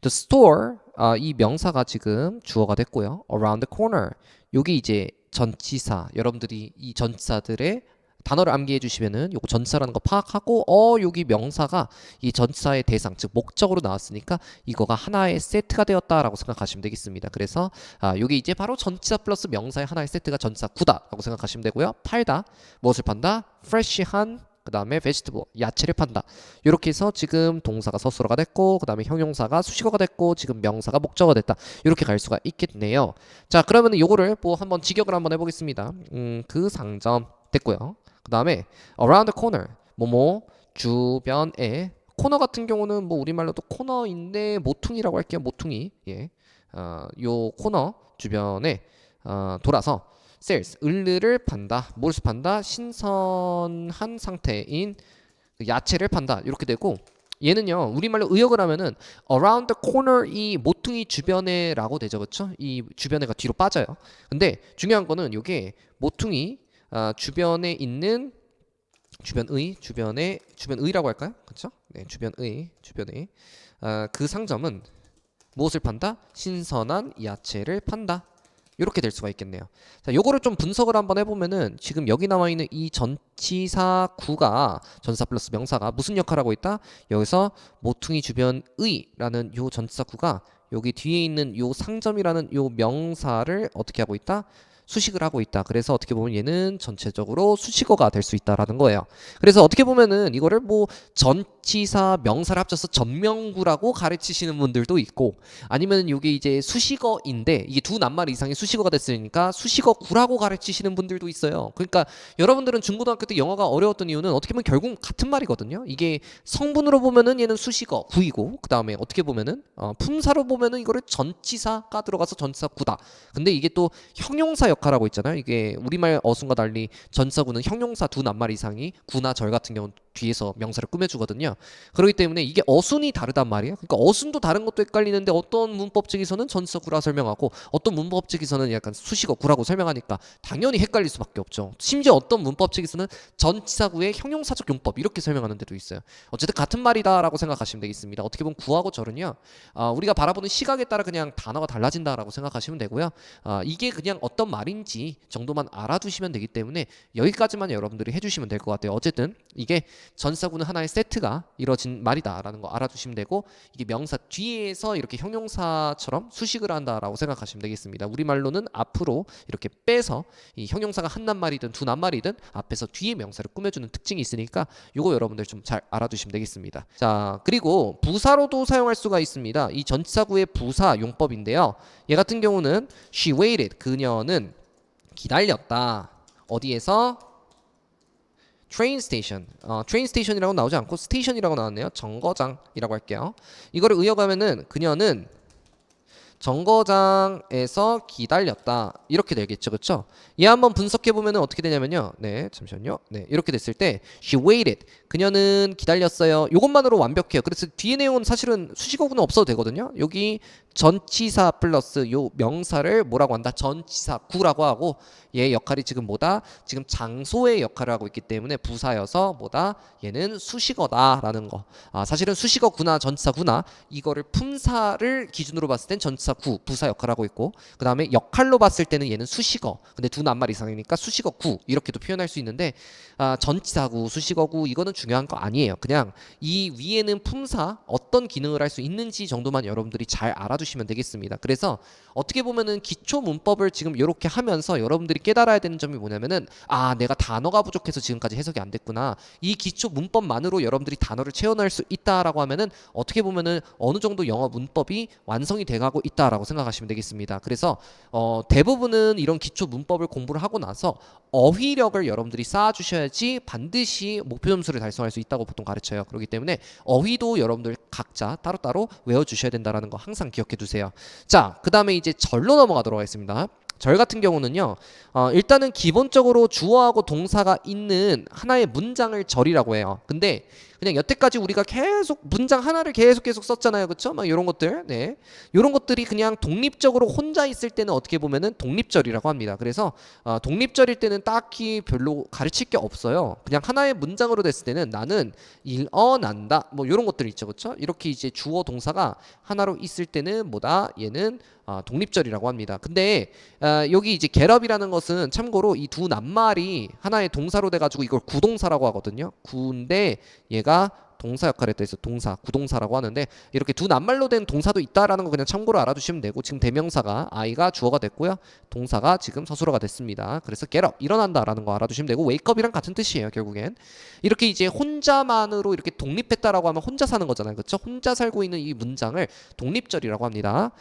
The store 이 명사가 지금 주어가 됐고요. Around the corner. 여기 이제 전치사. 여러분들이 이 전치사들의 단어를 암기해 주시면은 요거 전치사라는 거 파악하고 여기 명사가 이 전치사의 대상 즉 목적으로 나왔으니까 이거가 하나의 세트가 되었다라고 생각하시면 되겠습니다. 그래서 요게 이제 바로 전치사 플러스 명사의 하나의 세트가 전치사 구다라고 생각하시면 되고요. 팔다 무엇을 판다? 프레시한 그 다음에 vegetable 야채를 판다. 이렇게 해서 지금 동사가 서술어가 됐고 그 다음에 형용사가 수식어가 됐고 지금 명사가 목적어가 됐다. 이렇게 갈 수가 있겠네요. 자 그러면 요거를 뭐 한번 직역을 한번 해보겠습니다. 그 상점 됐고요. 그 다음에 around the corner 뭐뭐 주변에 코너 같은 경우는 뭐 우리말로 또 코너인데 모퉁이라고 할게요. 모퉁이 요 코너 주변에 돌아서 sales 을을 판다. 무엇을 판다? 신선한 상태인 야채를 판다. 이렇게 되고 얘는요 우리말로 의역을 하면은 around the corner 이 모퉁이 주변에 라고 되죠. 그렇죠? 이 주변에가 뒤로 빠져요. 근데 중요한 거는 이게 모퉁이 주변에 있는 주변의라고 할까요? 그렇죠? 네, 주변의 그 상점은 무엇을 판다? 신선한 야채를 판다. 이렇게 될 수가 있겠네요. 자, 요거를 좀 분석을 한번 해보면은 지금 여기 나와 있는 이 전치사 구가 전치사 플러스 명사가 무슨 역할을 하고 있다? 여기서 모퉁이 주변의라는 요 전치사 구가 여기 뒤에 있는 요 상점이라는 요 명사를 어떻게 하고 있다? 수식을 하고 있다. 그래서 어떻게 보면 얘는 전체적으로 수식어가 될 수 있다라는 거예요. 그래서 어떻게 보면은 이거를 뭐 전치사 명사를 합쳐서 전명구라고 가르치시는 분들도 있고 아니면 이게 이제 수식어인데 이게 두 낱말 이상의 수식어가 됐으니까 수식어구라고 가르치시는 분들도 있어요. 그러니까 여러분들은 중고등학교 때 영어가 어려웠던 이유는 어떻게 보면 결국 같은 말이거든요. 이게 성분으로 보면은 얘는 수식어 구이고 그 다음에 어떻게 보면은 품사로 보면은 이거를 전치사가 들어가서 전치사 구다. 근데 이게 또 형용사 역할하고 있잖아요. 이게 우리말 어순과 달리 전치사구는 형용사 두 낱말 이상이 구나 절 같은 경우는 뒤에서 명사를 꾸며주거든요. 그렇기 때문에 이게 어순이 다르단 말이에요. 그러니까 어순도 다른 것도 헷갈리는데 어떤 문법책에서는 전치사 구라 설명하고 어떤 문법책에서는 약간 수식어 구라고 설명하니까 당연히 헷갈릴 수밖에 없죠. 심지어 어떤 문법책에서는 전치사구의 형용사적 용법 이렇게 설명하는 데도 있어요. 어쨌든 같은 말이다라고 생각하시면 되겠습니다. 어떻게 보면 구하고 절은요 우리가 바라보는 시각에 따라 그냥 단어가 달라진다라고 생각하시면 되고요. 이게 그냥 어떤 말인지 정도만 알아두시면 되기 때문에 여기까지만 여러분들이 해주시면 될 것 같아요. 어쨌든 이게 전치사구는 하나의 세트가 이루어진 말이다라는 거 알아두시면 되고, 이게 명사 뒤에서 이렇게 형용사처럼 수식을 한다라고 생각하시면 되겠습니다. 우리말로는 앞으로 이렇게 빼서 이 형용사가 한 낱말이든 두 낱말이든 앞에서 뒤에 명사를 꾸며주는 특징이 있으니까 요거 여러분들 좀 잘 알아두시면 되겠습니다. 자, 그리고 부사로도 사용할 수가 있습니다. 이 전치사구의 부사 용법인데요. 얘 같은 경우는 she waited, 그녀는 기다렸다. 어디에서? 트레인 스테이션. 트레인 스테이션이라고 나오지 않고 스테이션이라고 나왔네요. 정거장이라고 할게요. 이거를 이어가면은 그녀는 정거장에서 기다렸다. 이렇게 되겠죠. 그렇죠? 얘 한번 분석해 보면은 어떻게 되냐면요. 네, 잠시만요. 네, 이렇게 됐을 때 she waited. 그녀는 기다렸어요. 이것만으로 완벽해요. 그래서 뒤에 내용은 사실은 수식어구는 없어도 되거든요. 여기 전치사 플러스 요 명사를 뭐라고 한다? 전치사구라고 하고, 얘 역할이 지금 뭐다? 지금 장소의 역할을 하고 있기 때문에 부사여서 뭐다? 얘는 수식어다라는 거. 사실은 수식어구나 전치사구나 이거를 품사를 기준으로 봤을 땐 전치사구 부사 역할을 하고 있고, 그 다음에 역할로 봤을 때는 얘는 수식어. 근데 두 낱말 이상이니까 수식어구 이렇게도 표현할 수 있는데, 전치사구 수식어구 이거는 중요한 거 아니에요. 그냥 이 위에는 품사 어떤 기능을 할 수 있는지 정도만 여러분들이 잘 알아두시면 되겠습니다. 그래서 어떻게 보면은 기초 문법을 지금 이렇게 하면서 여러분들이 깨달아야 되는 점이 뭐냐면은, 내가 단어가 부족해서 지금까지 해석이 안 됐구나. 이 기초 문법만으로 여러분들이 단어를 채워넣을 수 있다라고 하면은 어떻게 보면은 어느 정도 영어 문법이 완성이 돼가고 있다라고 생각하시면 되겠습니다. 그래서 대부분은 이런 기초 문법을 공부를 하고 나서 어휘력을 여러분들이 쌓아주셔야지 반드시 목표 점수를 달성할 수 있다고 보통 가르쳐요. 그렇기 때문에 어휘도 여러분들 각자 따로따로 외워주셔야 된다는 거 항상 기억해 두세요. 자, 그 다음에 이제 절로 넘어가도록 하겠습니다. 절 같은 경우는요, 일단은 기본적으로 주어하고 동사가 있는 하나의 문장을 절이라고 해요. 근데 그냥 여태까지 우리가 계속 문장 하나를 계속 썼잖아요. 그쵸? 막 이런 것들. 네. 이런 것들이 그냥 독립적으로 혼자 있을 때는 어떻게 보면은 독립절이라고 합니다. 그래서 독립절일 때는 딱히 별로 가르칠 게 없어요. 그냥 하나의 문장으로 됐을 때는 나는 일어난다. 뭐 이런 것들 있죠. 그쵸? 이렇게 이제 주어 동사가 하나로 있을 때는 뭐다? 얘는 독립절이라고 합니다. 근데 여기 이제 getup이라는 것은 참고로 이 두 낱말이 하나의 동사로 돼가지고 이걸 구동사라고 하거든요. 구인데 얘가 동사 역할을 했다 해서 동사, 구동사라고 하는데, 이렇게 두 낱말로 된 동사도 있다라는 거 그냥 참고로 알아두시면 되고, 지금 대명사가 I가 주어가 됐고요. 동사가 지금 서술어가 됐습니다. 그래서 get up, 일어난다라는 거 알아두시면 되고, wake up이랑 같은 뜻이에요. 결국엔 이렇게 이제 혼자만으로 이렇게 독립했다라고 하면 혼자 사는 거잖아요. 그렇죠? 혼자 살고 있는 이 문장을 독립절이라고 합니다.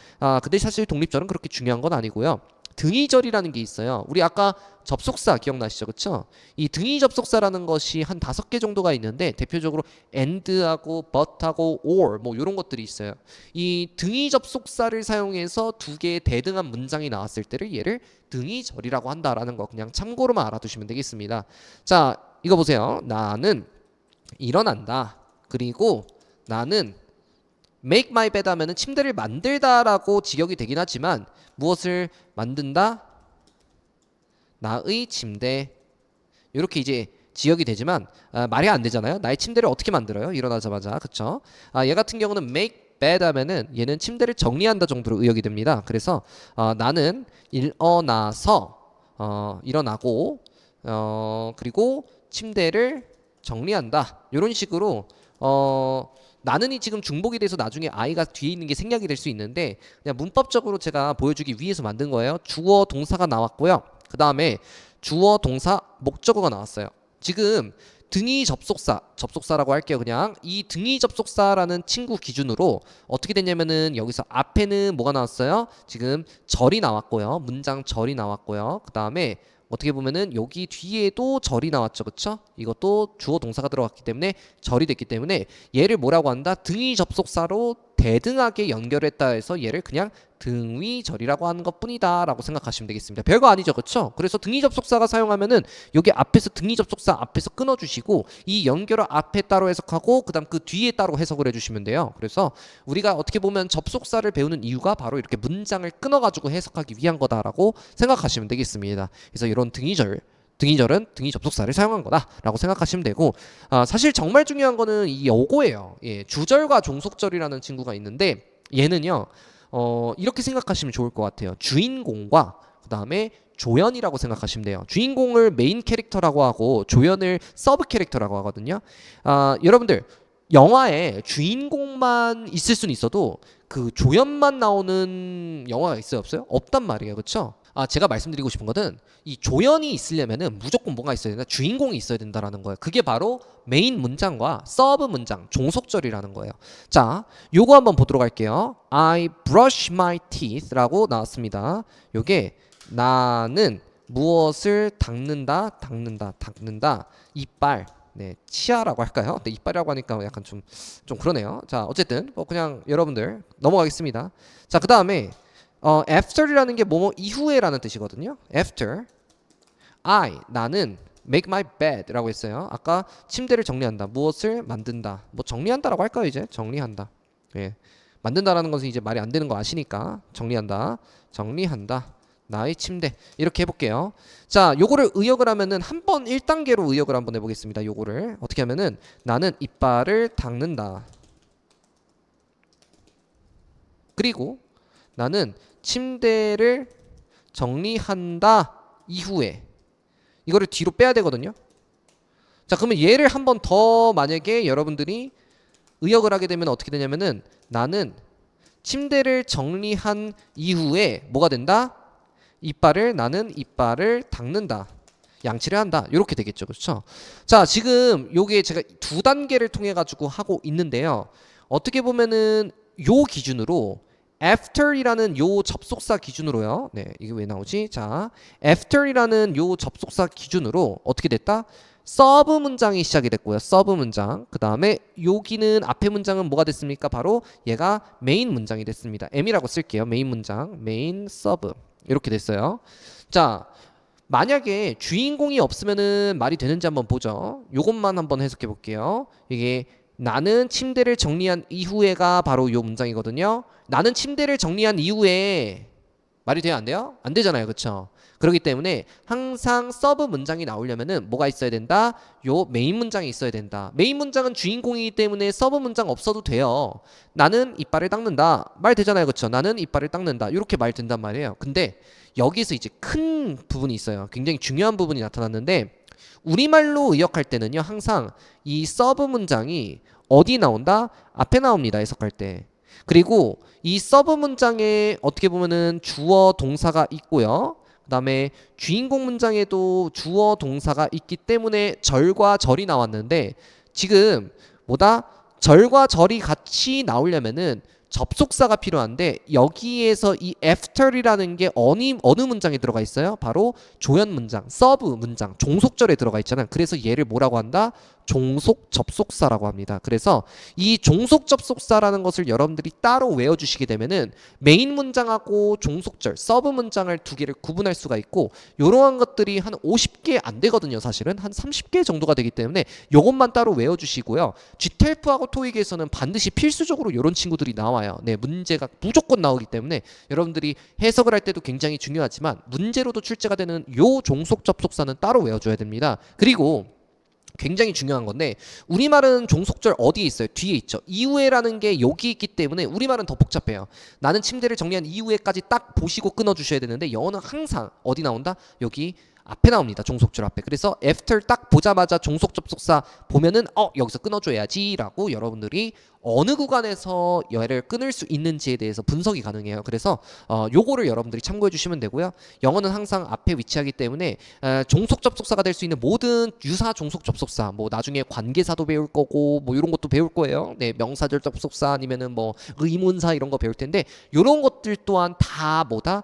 근데 사실 독립절은 그렇게 중요한 건 아니고요. 등위절이라는 게 있어요. 우리 아까 접속사 기억나시죠? 그쵸? 이 등위 접속사라는 것이 한 5개 정도가 있는데, 대표적으로 and하고 but하고 or 뭐 이런 것들이 있어요. 이 등위 접속사를 사용해서 두 개의 대등한 문장이 나왔을 때를 얘를 등위절이라고 한다라는 거 그냥 참고로만 알아두시면 되겠습니다. 자, 이거 보세요. 나는 일어난다. 그리고 나는 make my bed 하면은 침대를 만들다라고 직역이 되긴 하지만, 무엇을 만든다? 나의 침대. 이렇게 이제 지역이 되지만 말이 안 되잖아요. 나의 침대를 어떻게 만들어요? 일어나자마자. 그쵸? 얘 같은 경우는 make bed 하면은 얘는 침대를 정리한다 정도로 의역이 됩니다. 그래서 나는 일어나서 일어나고 그리고 침대를 정리한다. 이런 식으로 나는이 지금 중복이 돼서 나중에 I가 뒤에 있는 게 생략이 될 수 있는데, 그냥 문법적으로 제가 보여주기 위해서 만든 거예요. 주어 동사가 나왔고요. 그 다음에 주어 동사 목적어가 나왔어요. 지금 등위 접속사라고 할게요. 그냥 이 등위 접속사라는 친구 기준으로 어떻게 됐냐면은, 여기서 앞에는 뭐가 나왔어요? 지금 절이 나왔고요. 문장 절이 나왔고요. 그 다음에 어떻게 보면은 여기 뒤에도 절이 나왔죠. 그쵸? 이것도 주어 동사가 들어갔기 때문에 절이 됐기 때문에 얘를 뭐라고 한다? 등위 접속사로 대등하게 연결했다 해서 얘를 그냥 등위절이라고 하는 것 뿐이다 라고 생각하시면 되겠습니다. 별거 아니죠. 그쵸? 그래서 등위 접속사가 사용하면은 여기 앞에서 등위 접속사 앞에서 끊어주시고, 이 연결어 앞에 따로 해석하고 그 다음 그 뒤에 따로 해석을 해주시면 돼요. 그래서 우리가 어떻게 보면 접속사를 배우는 이유가 바로 이렇게 문장을 끊어가지고 해석하기 위한 거다라고 생각하시면 되겠습니다. 그래서 이런 등위절은 등위 접속사를 사용한 거다라고 생각하시면 되고, 사실 정말 중요한 거는 이 요거예요. 예, 주절과 종속절이라는 친구가 있는데, 얘는요 이렇게 생각하시면 좋을 것 같아요. 주인공과 그 다음에 조연이라고 생각하시면 돼요. 주인공을 메인 캐릭터라고 하고 조연을 서브 캐릭터라고 하거든요. 여러분들 영화에 주인공만 있을 수는 있어도 그 조연만 나오는 영화가 있어요, 없어요? 없단 말이에요, 그렇죠? 제가 말씀드리고 싶은 것은 이 조연이 있으려면은 무조건 뭐가 있어야 된다? 주인공이 있어야 된다라는 거예요. 그게 바로 메인 문장과 서브 문장, 종속절이라는 거예요. 자, 요거 한번 보도록 할게요. I brush my teeth라고 나왔습니다. 요게 나는 무엇을 닦는다, 이빨. 네, 치아라고 할까요? 네, 이빨이라고 하니까 약간 좀 그러네요. 자, 어쨌든 뭐 그냥 여러분들 넘어가겠습니다. 자, 그 다음에 after이라는 게 뭐뭐 이후에라는 뜻이거든요. after 나는 make my bed라고 했어요. 아까 침대를 정리한다. 무엇을 만든다. 뭐 정리한다라고 할까요? 이제 정리한다. 예, 만든다라는 것은 이제 말이 안 되는 거 아시니까 정리한다. 나의 침대 이렇게 해볼게요. 자, 요거를 의역을 하면은 한번 1단계로 의역을 한번 해보겠습니다. 요거를 어떻게 하면은 나는 이빨을 닦는다. 그리고 나는 침대를 정리한다 이후에 이거를 뒤로 빼야 되거든요. 자, 그러면 얘를 한번 더 만약에 여러분들이 의역을 하게 되면 어떻게 되냐면은 나는 침대를 정리한 이후에 뭐가 된다? 나는 이빨을 닦는다. 양치를 한다. 이렇게 되겠죠. 그렇죠? 자, 지금 요게 제가 두 단계를 통해 가지고 하고 있는데요. 어떻게 보면은 요 기준으로 after이라는 요 접속사 기준으로요. 네, 이게 왜 나오지? 자, after이라는 요 접속사 기준으로 어떻게 됐다? 서브 문장이 시작이 됐고요. 서브 문장. 그 다음에 여기는 앞에 문장은 뭐가 됐습니까? 바로 얘가 메인 문장이 됐습니다. M이라고 쓸게요. 메인 문장, 메인 서브 이렇게 됐어요. 자, 만약에 주인공이 없으면은 말이 되는지 한번 보죠. 요것만 한번 해석해 볼게요. 이게 나는 침대를 정리한 이후에가 바로 요 문장이거든요. 나는 침대를 정리한 이후에 말이 돼요, 안 돼요? 안 되잖아요, 그렇죠? 그렇기 때문에 항상 서브 문장이 나오려면은 뭐가 있어야 된다? 요 메인 문장이 있어야 된다. 메인 문장은 주인공이기 때문에 서브 문장 없어도 돼요. 나는 이빨을 닦는다. 말 되잖아요, 그렇죠? 나는 이빨을 닦는다. 이렇게 말 된단 말이에요. 근데 여기서 이제 큰 부분이 있어요. 굉장히 중요한 부분이 나타났는데 우리말로 의역할 때는요, 항상 이 서브 문장이 어디 나온다? 앞에 나옵니다, 해석할 때. 그리고 이 서브 문장에 어떻게 보면은 주어 동사가 있고요. 그 다음에 주인공 문장에도 주어 동사가 있기 때문에 절과 절이 나왔는데 지금 뭐다? 절과 절이 같이 나오려면은 접속사가 필요한데 여기에서 이 after이라는 게 어느 문장에 들어가 있어요? 바로 조연 문장, 서브 문장, 종속절에 들어가 있잖아요. 그래서 얘를 뭐라고 한다? 종속 접속사라고 합니다. 그래서 이 종속 접속사라는 것을 여러분들이 따로 외워주시게 되면은 메인 문장하고 종속절, 서브 문장을 두 개를 구분할 수가 있고 이러한 것들이 한 50개 안 되거든요. 사실은 한 30개 정도가 되기 때문에 이것만 따로 외워주시고요. GTELF하고 토익에서는 반드시 필수적으로 이런 친구들이 나와요. 네, 문제가 무조건 나오기 때문에 여러분들이 해석을 할 때도 굉장히 중요하지만 문제로도 출제가 되는 요 종속 접속사는 따로 외워줘야 됩니다. 그리고 굉장히 중요한 건데 우리말은 종속절 어디에 있어요? 뒤에 있죠. 이후에라는 게 여기 있기 때문에 우리말은 더 복잡해요. 나는 침대를 정리한 이후에까지 딱 보시고 끊어주셔야 되는데 영어는 항상 어디 나온다? 여기 앞에 나옵니다. 종속절 앞에. 그래서 after 딱 보자마자 종속 접속사 보면은 여기서 끊어줘야지 라고 여러분들이 어느 구간에서 얘를 끊을 수 있는지에 대해서 분석이 가능해요. 그래서 요거를 여러분들이 참고해 주시면 되고요. 영어는 항상 앞에 위치하기 때문에 종속 접속사가 될 수 있는 모든 유사 종속 접속사 뭐 나중에 관계사도 배울 거고 뭐 이런 것도 배울 거예요. 네, 명사절 접속사 아니면은 뭐 의문사 이런 거 배울 텐데 요런 것들 또한 다 뭐다?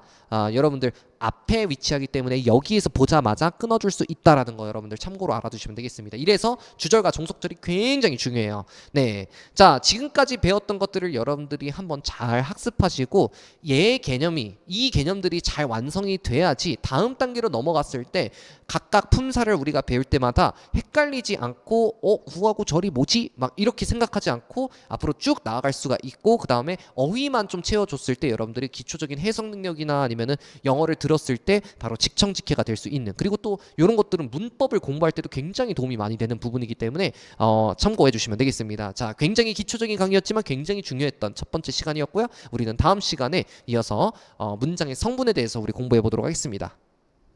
여러분들 앞에 위치하기 때문에 여기에서 보자마자 끊어줄 수 있다라는 거 여러분들 참고로 알아두시면 되겠습니다. 이래서 주절과 종속절이 굉장히 중요해요. 네, 자 지금까지 배웠던 것들을 여러분들이 한번 잘 학습하시고 이 개념들이 잘 완성이 돼야지 다음 단계로 넘어갔을 때 각각 품사를 우리가 배울 때마다 헷갈리지 않고 구하고 절이 뭐지? 막 이렇게 생각하지 않고 앞으로 쭉 나아갈 수가 있고 그 다음에 어휘만 좀 채워줬을 때 여러분들이 기초적인 해석 능력이나 아니면은 영어를 들었을 때 바로 직청직해가 될 수 있는 그리고 또 이런 것들은 문법을 공부할 때도 굉장히 도움이 많이 되는 부분이기 때문에 참고해 주시면 되겠습니다. 자, 굉장히 기초적인 강의였지만 굉장히 중요했던 첫 번째 시간이었고요. 우리는 다음 시간에 이어서 문장의 성분에 대해서 우리 공부해 보도록 하겠습니다.